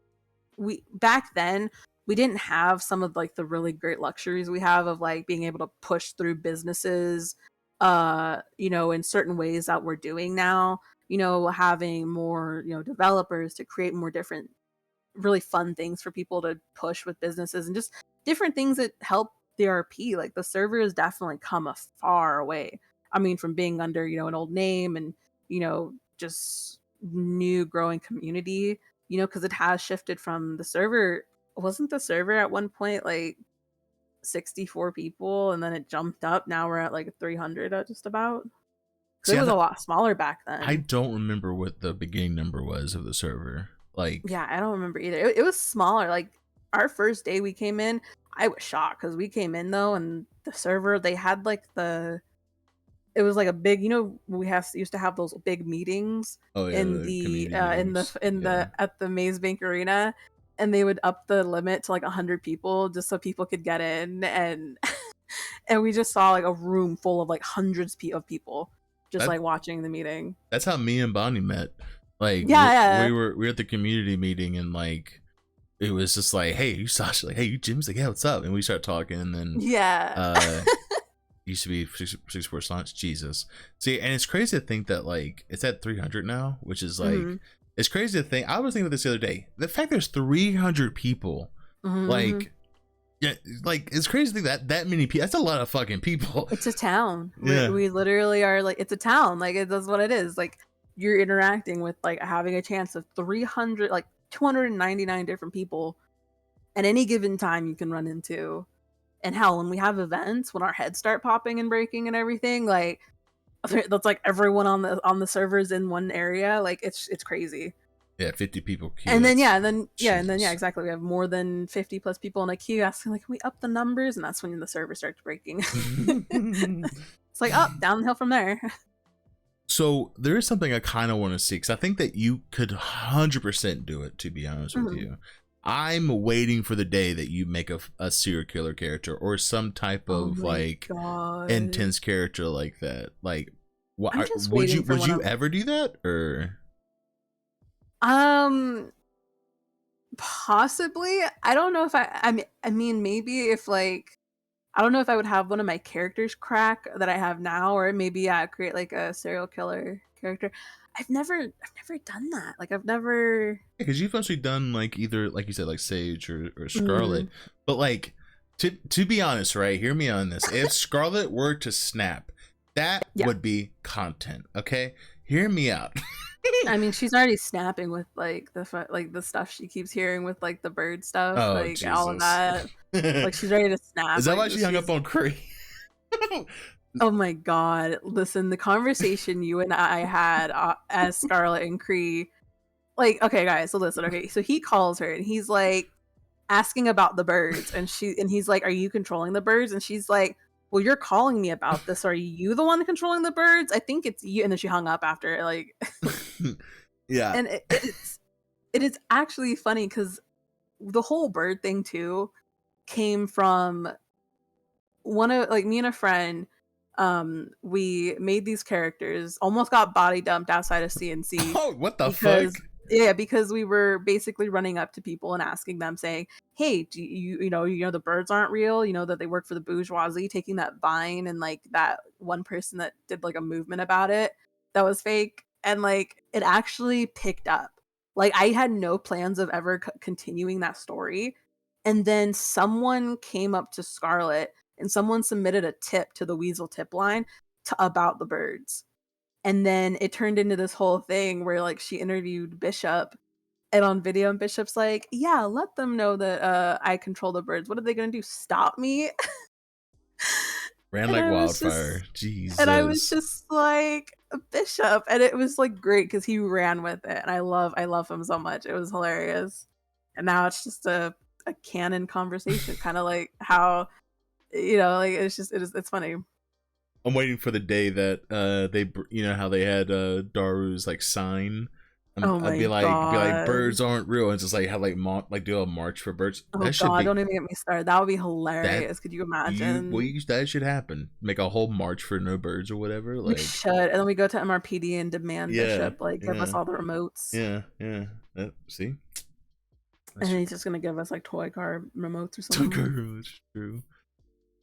we back then we didn't have some of like the really great luxuries we have of like being able to push through businesses, you know, in certain ways that we're doing now. You know, having more, you know, developers to create more different really fun things for people to push with businesses and just different things that help the RP. Like the server has definitely come a far way. I mean, from being under, you know, an old name and, you know, just new growing community, you know, because it has shifted from the server. Wasn't the server at one point like 64 people and then it jumped up? Now we're at like 300 just about. See, It was a lot smaller back then. I don't remember what the beginning number was of the server. Like, yeah, I don't remember either. It was smaller. Like our first day we came in, I was shocked because we came in though, and the server they had like it was like a big, you know, used to have those big meetings in the at the Maze Bank Arena, and they would up the limit to like 100 people just so people could get in, and and we just saw like a room full of like hundreds of people just like watching the meeting. That's how me and Bonnie met. Like, we were at the community meeting, and like it was just like, hey, you Sasha, like, hey, you Jim's, like, yeah, what's up? And we start talking, and then used to be 64 launch. Jesus. See, and it's crazy to think that like it's at 300 now, which is like it's crazy to think. I was thinking about this the other day. The fact there's 300 people, like, yeah, like it's crazy to think that many people. That's a lot of fucking people. It's a town. Yeah. We literally are like, it's a town. Like that's what it is. Like you're interacting with like having a chance of 300, like 299 different people at any given time you can run into. And hell, when we have events, when our heads start popping and breaking and everything, like that's like everyone on the servers in one area. Like it's crazy. Yeah, 50 people queue. And then exactly. We have more than 50 plus people in a queue asking like, can we up the numbers? And that's when the server starts breaking. It's like up, downhill from there. So there is something I kind of want to see, because I think that you could 100% do it, to be honest with you. I'm waiting for the day that you make a serial killer character or some type of intense character like that. Like, what would you ever do that? Or possibly. I don't know if I mean maybe if like, I don't know if I would have one of my characters crack that I have now, or maybe create like a serial killer character. I've never done that. Like I've never, because you've actually done like either, like you said, like Sage or Scarlett. But like, to be honest, right? Hear me on this. If Scarlett were to snap, that would be content. Okay, hear me out. I mean, she's already snapping with like the stuff she keeps hearing with like the bird stuff, like all of that. Like she's ready to snap. Is that why she hung up on Cree? Oh my god! Listen, the conversation you and I had as Scarlett and Cree, like, okay, guys, so listen, okay, so he calls her and he's like asking about the birds, and he's like, "Are you controlling the birds?" And she's like, "Well, you're calling me about this. Are you the one controlling the birds? I think it's you." And then she hung up after, like. Yeah. And it is actually funny because the whole bird thing too came from one of like me and a friend. We made these characters, almost got body dumped outside of CNC Oh, what the fuck? because yeah, because we were basically running up to people and asking them, saying, "Hey, do you know the birds aren't real? You know that they work for the bourgeoisie." Taking that Vine and like that one person that did like a movement about it that was fake, and like it actually picked up. Like I had no plans of ever continuing that story, and then someone came up to Scarlett and someone submitted a tip to the Weasel tip line about the birds. And then it turned into this whole thing where like she interviewed Bishop, and on video and Bishop's like, "Yeah, let them know that I control the birds. What are they going to do? Stop me?" Ran and like I was wildfire. just and I was Jesus. just like, "Bishop." And it was like great cuz he ran with it. And I love him so much. It was hilarious. And now it's just a canon conversation, kind of like how like it's funny. I'm waiting for the day that you know how they had Daru's like sign. Oh I'd my be like god. birds aren't real, and just like have like do a march for birds. Oh That should god, be don't even get me started. That would be that hilarious. Could you imagine? that should happen. Make a whole march for no birds or whatever. We Like should. And then we go to MRPD and demand yeah, Bishop like give us yeah, all the remotes. yeah, yeah. See, And that's he's just gonna give us like toy car remotes or something. that's true.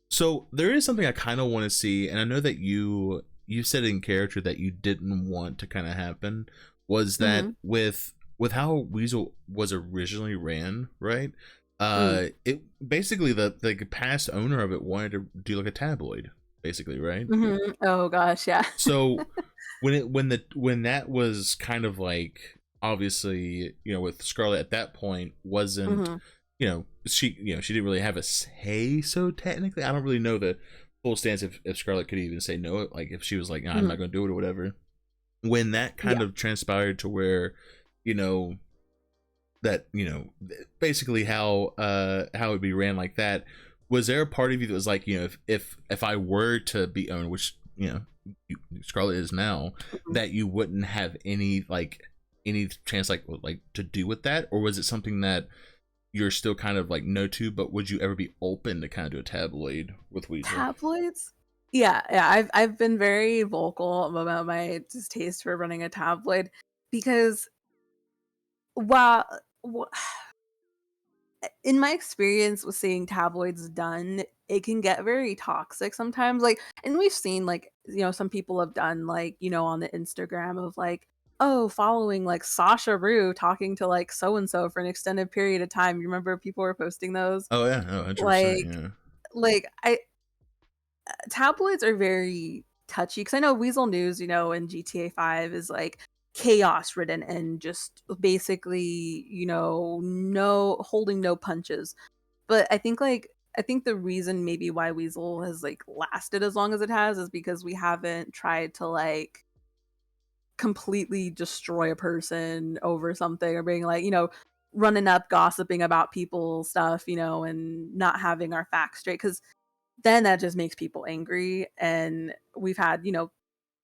So there is something I kind of want to see, and I know that you said in character that you didn't want to kind of happen. Was that Mm-hmm. with how Weasel was originally ran, right? Mm. It basically the past owner of it wanted to do like a tabloid, basically, right? Mm-hmm. Oh gosh, yeah. So when that was kind of like obviously with Scarlett at that point wasn't Mm-hmm. she didn't really have a say so technically. I don't really know the full stance if Scarlett could even say no, like if she was like nah, I'm Mm-hmm. not going to do it or whatever. When that kind Yeah. of transpired to where you know that basically how it would be ran like that, was there a part of you that was like if I were to be owned, which Scarlett is now, Mm-hmm. that you wouldn't have any any chance like to do with that, or was it something that you're still kind of like no to, but would you ever be open to kind of do a tabloid with Weasel? Tabloids? Yeah, yeah. I've been very vocal about my distaste for running a tabloid because while in my experience with seeing tabloids done, it can get very toxic sometimes. Like, and we've seen like, some people have done like, on the Instagram of like, oh, following like Sasha Rue talking to like so and so for an extended period of time. You remember people were posting those? Oh yeah, no, 100%, Like, yeah. I tabloids are very touchy because I know Weasel News, in GTA 5 is like chaos ridden and just basically, no holding no punches. But I think the reason maybe why Weasel has like lasted as long as it has is because we haven't tried to like completely destroy a person over something or being like, running up gossiping about people stuff, and not having our facts straight because then that just makes people angry. And we've had,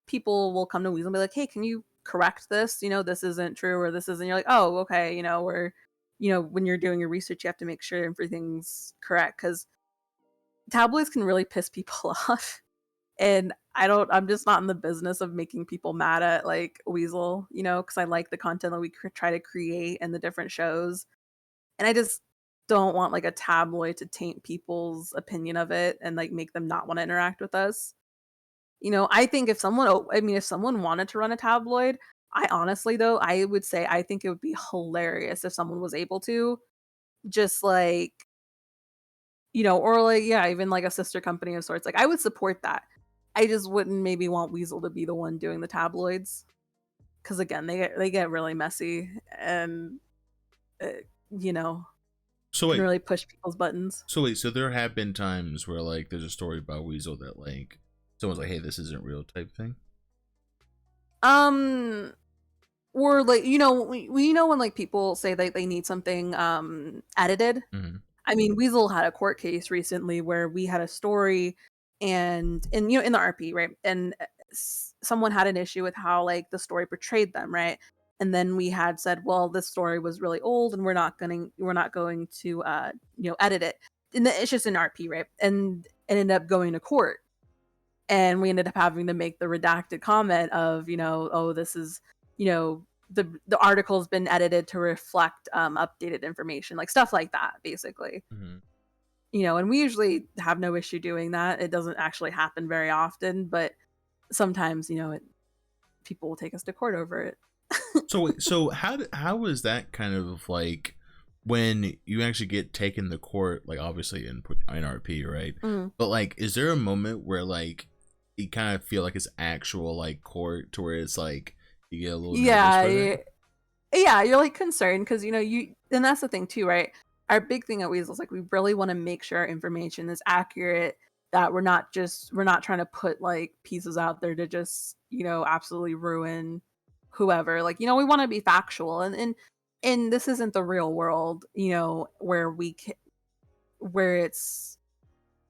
people will come to Weasel and be like, "Hey, can you correct this? This isn't true or this isn't." You're like, "Oh, okay." When you're doing your research, you have to make sure everything's correct because tabloids can really piss people off. And I'm just not in the business of making people mad at like Weasel, because I like the content that we try to create and the different shows. And I just don't want like a tabloid to taint people's opinion of it and like make them not want to interact with us. I think if someone wanted to run a tabloid, I honestly though, I would say I think it would be hilarious if someone was able to just like, or like, yeah, even like a sister company of sorts. Like I would support that. I just wouldn't maybe want Weasel to be the one doing the tabloids because again, they get really messy and uh, you know So can wait, really push people's buttons. so there have been times where like there's a story about Weasel that like someone's like, hey, this isn't real type thing. Um, or like we know when like people say that they need something edited. Mm-hmm. I mean, Weasel had a court case recently where we had a story and in the RP, right? And someone had an issue with how like the story portrayed them, right? And then we had said, well, this story was really old and we're not going to edit it. And it's just an RP, right? And it ended up going to court. And we ended up having to make the redacted comment of, oh, this is, the article's been edited to reflect updated information, like stuff like that, basically. Mhm. And we usually have no issue doing that. It doesn't actually happen very often, but sometimes, people will take us to court over it. So wait, so how is that kind of like when you actually get taken to court, like obviously in RP, right? Mm. But like, is there a moment where like you kind of feel like it's actual like court to where it's like you get a little Yeah, nervous with it? yeah, you're like concerned because and that's the thing too, right? Our big thing at Weasel is like we really want to make sure our information is accurate, that we're not trying to put like pieces out there to just absolutely ruin whoever. Like we want to be factual, and this isn't the real world, where it's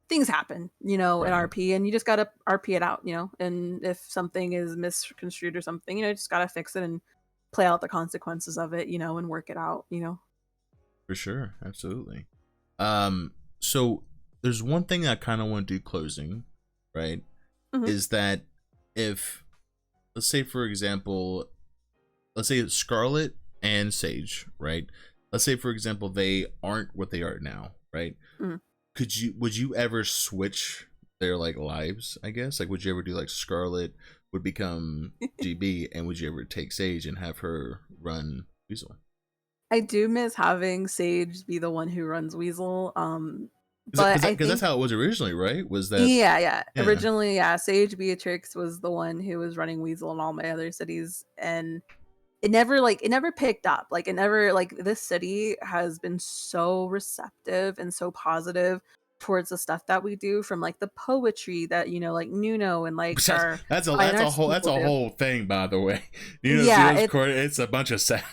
things happen, in Right. RP, and you just gotta RP it out, and if something is misconstrued or something, just gotta fix it and play out the consequences of it, and work it out. For sure, absolutely. So there's one thing I kind of want to do closing, right? Hmm. Is that if, let's say for example, let's say it's Scarlett and Sage, right? Let's say for example they aren't what they are now, right? Hmm. Would you ever switch their like lives, I guess? Like would you ever do like Scarlett would become GB and would you ever take Sage and have her run Weasel? I do miss having Sage be the one who runs Weasel, but Because I that's think, how it was originally, right? Was that yeah. yeah. Originally, yeah, Sage Beatrix was the one who was running Weasel in all my other cities, and it never picked up. Like it never like this city has been so receptive and so positive towards the stuff that we do, from like the poetry that like Nuno and like our fine arts That's people a do. whole thing, by the way. Yeah, Xero's court, it's a bunch of sad.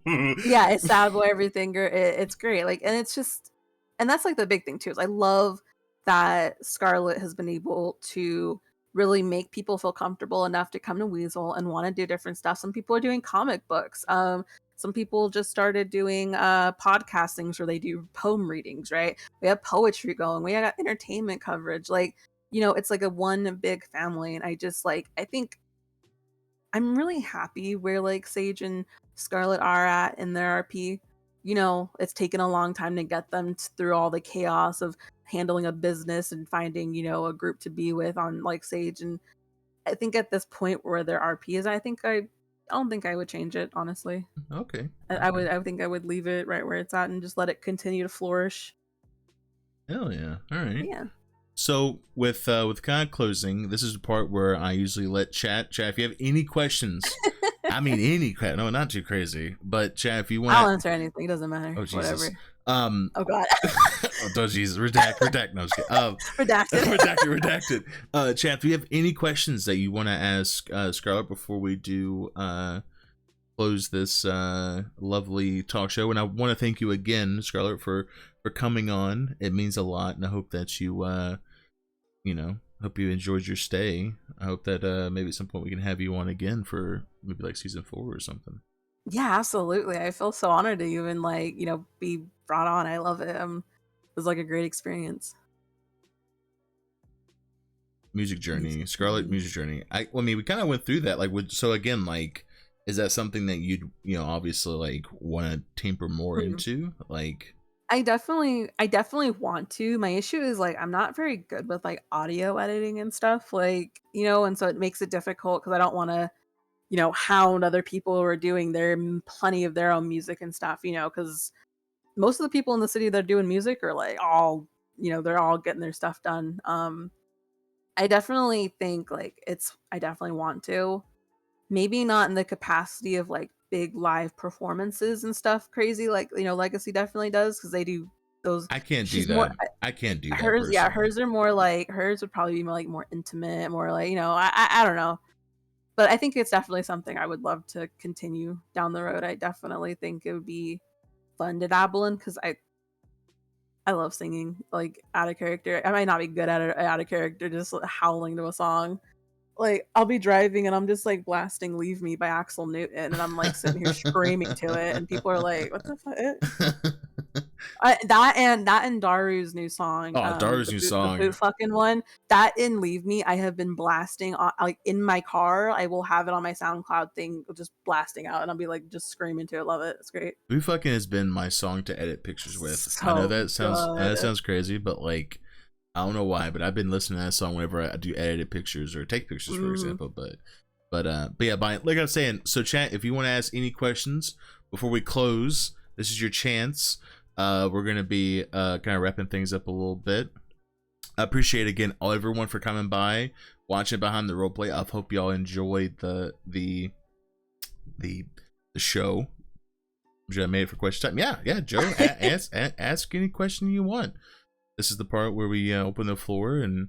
yeah, it's sad boy everything. It's great. Like, and it's just, and that's like the big thing too. Is I love that Scarlett has been able to really make people feel comfortable enough to come to Weasel and want to do different stuff. Some people are doing comic books. Some people just started doing podcastings where they do poem readings. Right? We have poetry going. We got entertainment coverage. Like, it's like a one big family, and I think I'm really happy where like Sage and Scarlet are at in their RP. It's taken a long time to get them through all the chaos of handling a business and finding, a group to be with on like Sage. And I think at this point where their RP is, I don't think I would change it, honestly. Okay. I think I would leave it right where it's at and just let it continue to flourish. Hell yeah. All right. Yeah. So with kind of closing, this is the part where I usually let chat. If you have any questions, I mean no, not too crazy, but chat if you want. I'll answer anything. It doesn't matter. Oh Jesus. Whatever. Oh God. Oh Jesus. Redact. No, I'm just kidding. Redacted. Redacted. Chat, if you have any questions that you want to ask Scarlett before we do close this lovely talk show, and I want to thank you again, Scarlett, for coming on. It means a lot, and I hope that you hope you enjoyed your stay. I hope that maybe at some point we can have you on again for maybe like season 4 or something. Yeah, absolutely. I feel so honored to even like, be brought on. I love it. It was like a great experience. Music journey, Music Scarlett journey. music journey. I mean, we kind of went through that. Like, so again, like, is that something that you'd obviously like want to tamper more Mhm. into? Like, I definitely want to. My issue is like I'm not very good with like audio editing and stuff, like, and so it makes it difficult because I don't want to, hound other people who are doing plenty of their own music and stuff, because most of the people in the city that are doing music are like all, they're all getting their stuff done. I definitely think like I definitely want to. Maybe not in the capacity of like big live performances and stuff crazy like, Legacy definitely does because they do those. I can't do She's more that. I can't do that hers, yeah, personally. hers are more like hers would probably be more like more intimate, more like, I don't know. But I think it's definitely something I would love to continue down the road. I definitely think it would be fun to dabble in because I love singing like out of character. I might not be good at it out of character, just howling to a song. like I'll be driving and I'm just like blasting "Leave Me" by Axel Newton, and I'm like sitting here screaming to it, and people are like, "What the fuck?" That and Daru's new song, Oh, Daru's new the song. boot fucking one, that and "Leave Me," I have been blasting on, like in my car. I will have it on my SoundCloud thing, just blasting out, and I'll be like just screaming to it. Love it. It's great. Boot fucking has been my song to edit pictures with. I know So that good. sounds crazy, but like I don't know why, but I've been listening to that song whenever I do edited pictures or take pictures, for example. But yeah, like I was saying, so chat, if you want to ask any questions before we close, this is your chance. We're gonna be kind of wrapping things up a little bit. I appreciate again everyone for coming by, watching behind the roleplay. I hope y'all enjoyed the show. I made it for question time. Yeah, Joe, ask any question you want. This is the part where we open the floor and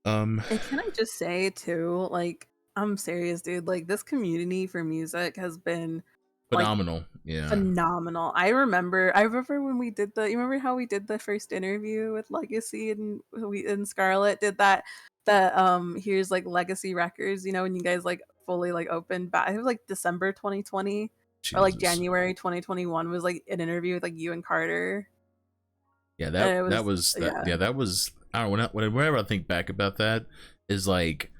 And can I just say too, like, I'm serious, dude. Like, this community for music has been like phenomenal. Yeah, phenomenal. I remember when we did you remember how we did the first interview with Legacy, and we and Scarlett did that here's like Legacy Records, when you guys like fully like opened back. It was like December 2020 or like Jesus. January 2021 was like an interview with like you and Carter. Yeah, And it that was was that. yeah. Yeah, that was. I don't know. Whenever I think back about that, is like,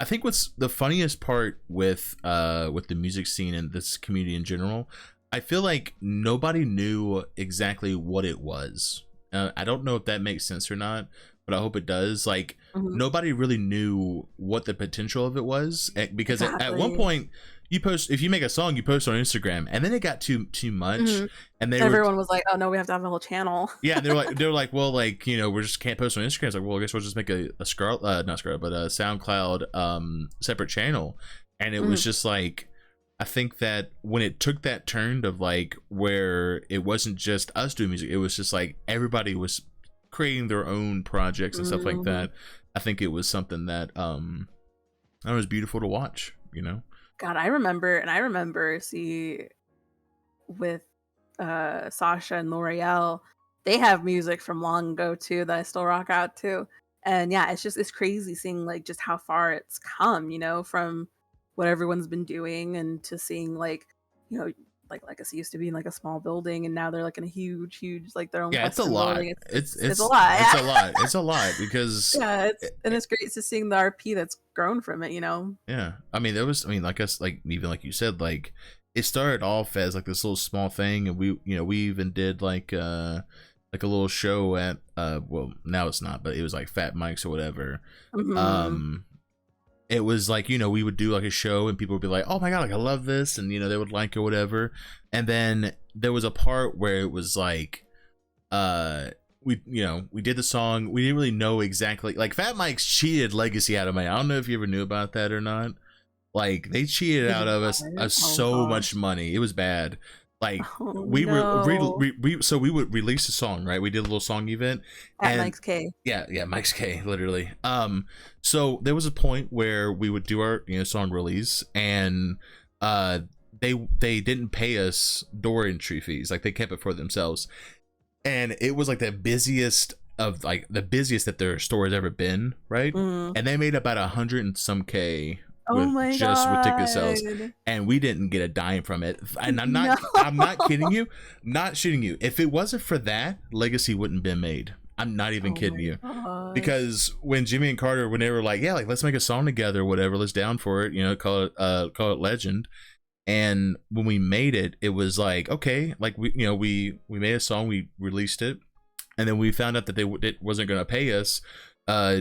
I think what's the funniest part with the music scene and this community in general, I feel like nobody knew exactly what it was. I don't know if that makes sense or not, but I hope it does. Like, Mhm. nobody really knew what the potential of it was, because at one Exactly. point you post, if you make a song, you post on Instagram, and then it got too much, Mhm. and they were Everyone was like, "Oh no, we have to have a whole channel." yeah, they were like, well, like, we just can't post on Instagram. It's like, well, I guess we'll just make a Scarlet, not Scarlet, but a SoundCloud separate channel. And it was Mhm. just like, I think that when it took that turn of like where it wasn't just us doing music, it was just like everybody was creating their own projects and stuff like Mhm. that. I think it was something that it was beautiful to watch. God, I remember, see, with Sasha and L'Oreal, they have music from long ago too that I still rock out to. And yeah, it's crazy seeing like just how far it's come, from what everyone's been doing, and to seeing like, you know, like Legacy used to be in like a small building, and now they're like in a huge like their own Yeah, it's a custom lot. building. It's It's a it's lot. it's Yeah. a lot. It's a lot because Yeah, it's great to seeing the RP that's grown from it. yeah, I mean, like us, like even like you said, like it started off as like this little small thing, and we even did like a little show at well, now it's not, but it was like Fat Mike's or whatever. Mhm. Um, it was like, we would do like a show, and people would be like, oh my god, like I love this, and they would like it or whatever. And then there was a part where it was like, we did the song, we didn't really know exactly, like Fat Mike's cheated Legacy out of money. I don't know if you ever knew about that or not. Like they cheated Did out of us what? Oh so much gosh. money. It was bad. Like Oh we were no. so we would release a song, right? We did a little song event, At and Mike's K. yeah, Mike's K, literally. So there was a point where we would do our song release, and uh they didn't pay us door entry fees. Like they kept it for themselves, and it was like the busiest that their store has ever been, right? Mm. And they made about 100 and some K Oh my with ticket sales, god. and we didn't get a dime from it. And No. I'm not kidding you, not shitting you. If it wasn't for that, Legacy wouldn't have been made. I'm not even Oh kidding my you. gosh. Because when Jimmy and Carter, when they were like, yeah, like let's make a song together, whatever, let's down for it, call it Legend. And when we made it, it was like, okay, like we made a song, we released it, and then we found out that it wasn't going to pay us.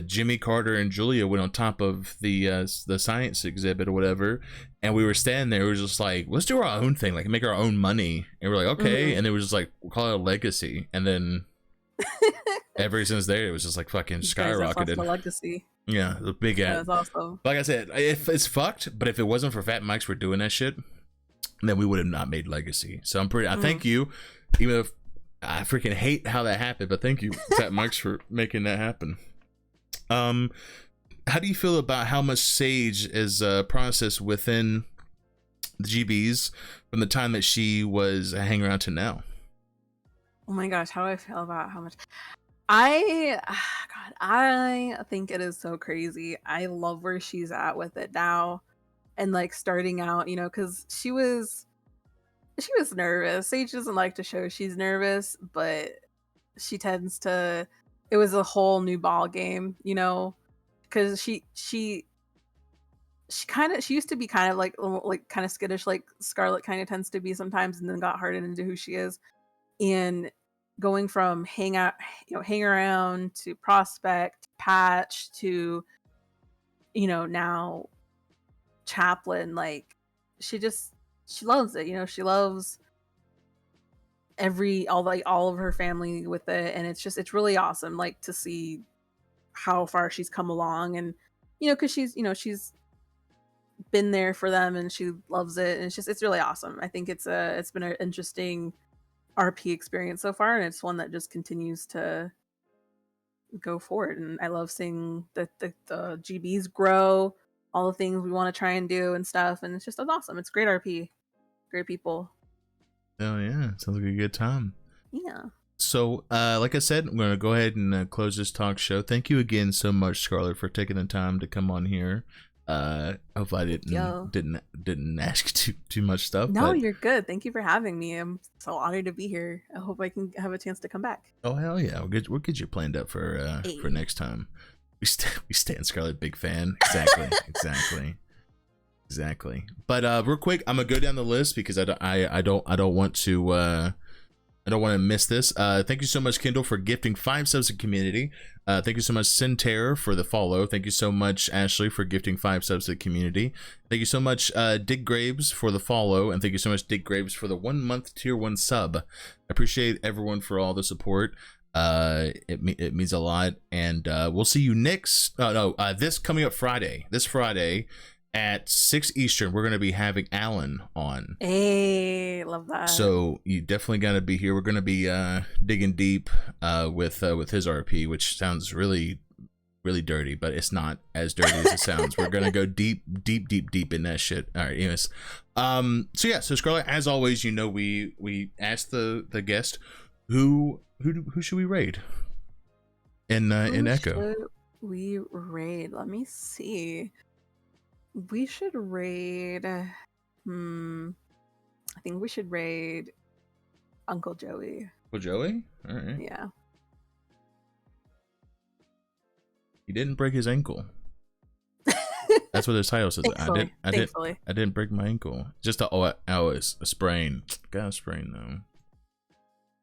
Jimmy, Carter, and Julia went on top of the science exhibit or whatever, and we were standing there. We were just like, let's do our own thing, like make our own money. And we're like, okay. Mhm. And it was just like, we'll call it a Legacy. And then ever since there, it was just like fucking You guys have lost skyrocketed. a legacy. Yeah, the big ad. That's awesome. Like I said, if it's fucked, but if it wasn't for Fat Mike's for doing that shit, then we would have not made Legacy. So I thank you, even if I freaking hate how that happened, but thank you, Fat Mike's, for making that happen. How do you feel about how much Sage is processed within the GBs from the time that she was hanging around to now? Oh my gosh, how do I feel about how much? God, I think it is so crazy. I love where she's at with it now, and like starting out, because she was nervous. Sage doesn't like to show she's nervous, but she tends to. It was a whole new ball game, because she used to be kind of like kind of skittish, like Scarlett kind of tends to be sometimes, and then got hardened into who she is. And going from hang around to prospect, patch to now chaplain, like she loves it. She loves all of her family with it, and it's really awesome, like to see how far she's come along, and because she's been there for them and she loves it, and it's really awesome. I think it's been an interesting RP experience so far, and it's one that just continues to go forward. And I love seeing the GBs grow, all the things we want to try and do and stuff, and it's awesome. It's great RP, great people. Oh yeah, sounds like a good time. Yeah. So, like I said, I'm going to go ahead and close this talk show. Thank you again so much, Scarlett, for taking the time to come on here. Hopefully I didn't ask too much stuff. No, but... you're good. Thank you for having me. I'm so honored to be here. I hope I can have a chance to come back. Oh hell yeah, we'll get you planned up for next time. We stand Scarlett, big fan. Exactly. But real quick, I'm gonna go down the list because I don't want to miss this. Thank you so much, Kindle, for gifting 5 subs to community. Thank you so much, Sinterra, for the follow. Thank you so much, Ashley, for gifting 5 subs to the community. Thank you so much, Dick Graves, for the follow. And thank you so much, Dick Graves, for the 1 month tier 1 sub. I appreciate everyone for all the support. It means a lot. And we'll see you this coming up Friday. This Friday at 6 Eastern, we're going to be having Alan on. Hey, love that. So you definitely got to be here. We're going to be digging deep with his RP, which sounds really, really dirty, but it's not as dirty as it sounds. We're going to go deep in that shit. All right, anyways. So Scarlett, as always, we ask the guest who should we raid in Echo. We raid. Let me see. We should raid. I think we should raid Uncle Joey. Uncle Joey? All right. Yeah. He didn't break his ankle. That's what his title says. I didn't break my ankle. Just a sprain. Got a sprain though.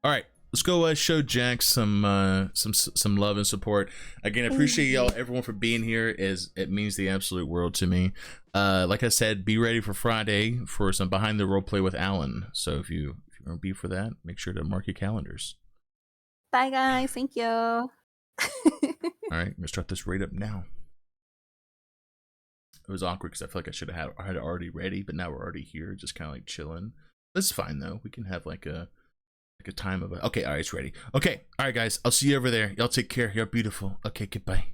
All right. Let's go show Jack some love and support. Again, I appreciate y'all, everyone, for being here. It means the absolute world to me. Like I said, be ready for Friday for some Behind the Roleplay with Alan. So if you want to be for that, make sure to mark your calendars. Bye, guys. Thank you. All right, I'm gonna start this raid up now. It was awkward because I feel like I should have had it already ready, but now we're already here, just kind of like chilling. That's fine though. We can have like a time of it. Okay, all right, it's ready. Okay, all right, guys. I'll see you over there. Y'all take care. You're beautiful. Okay, goodbye.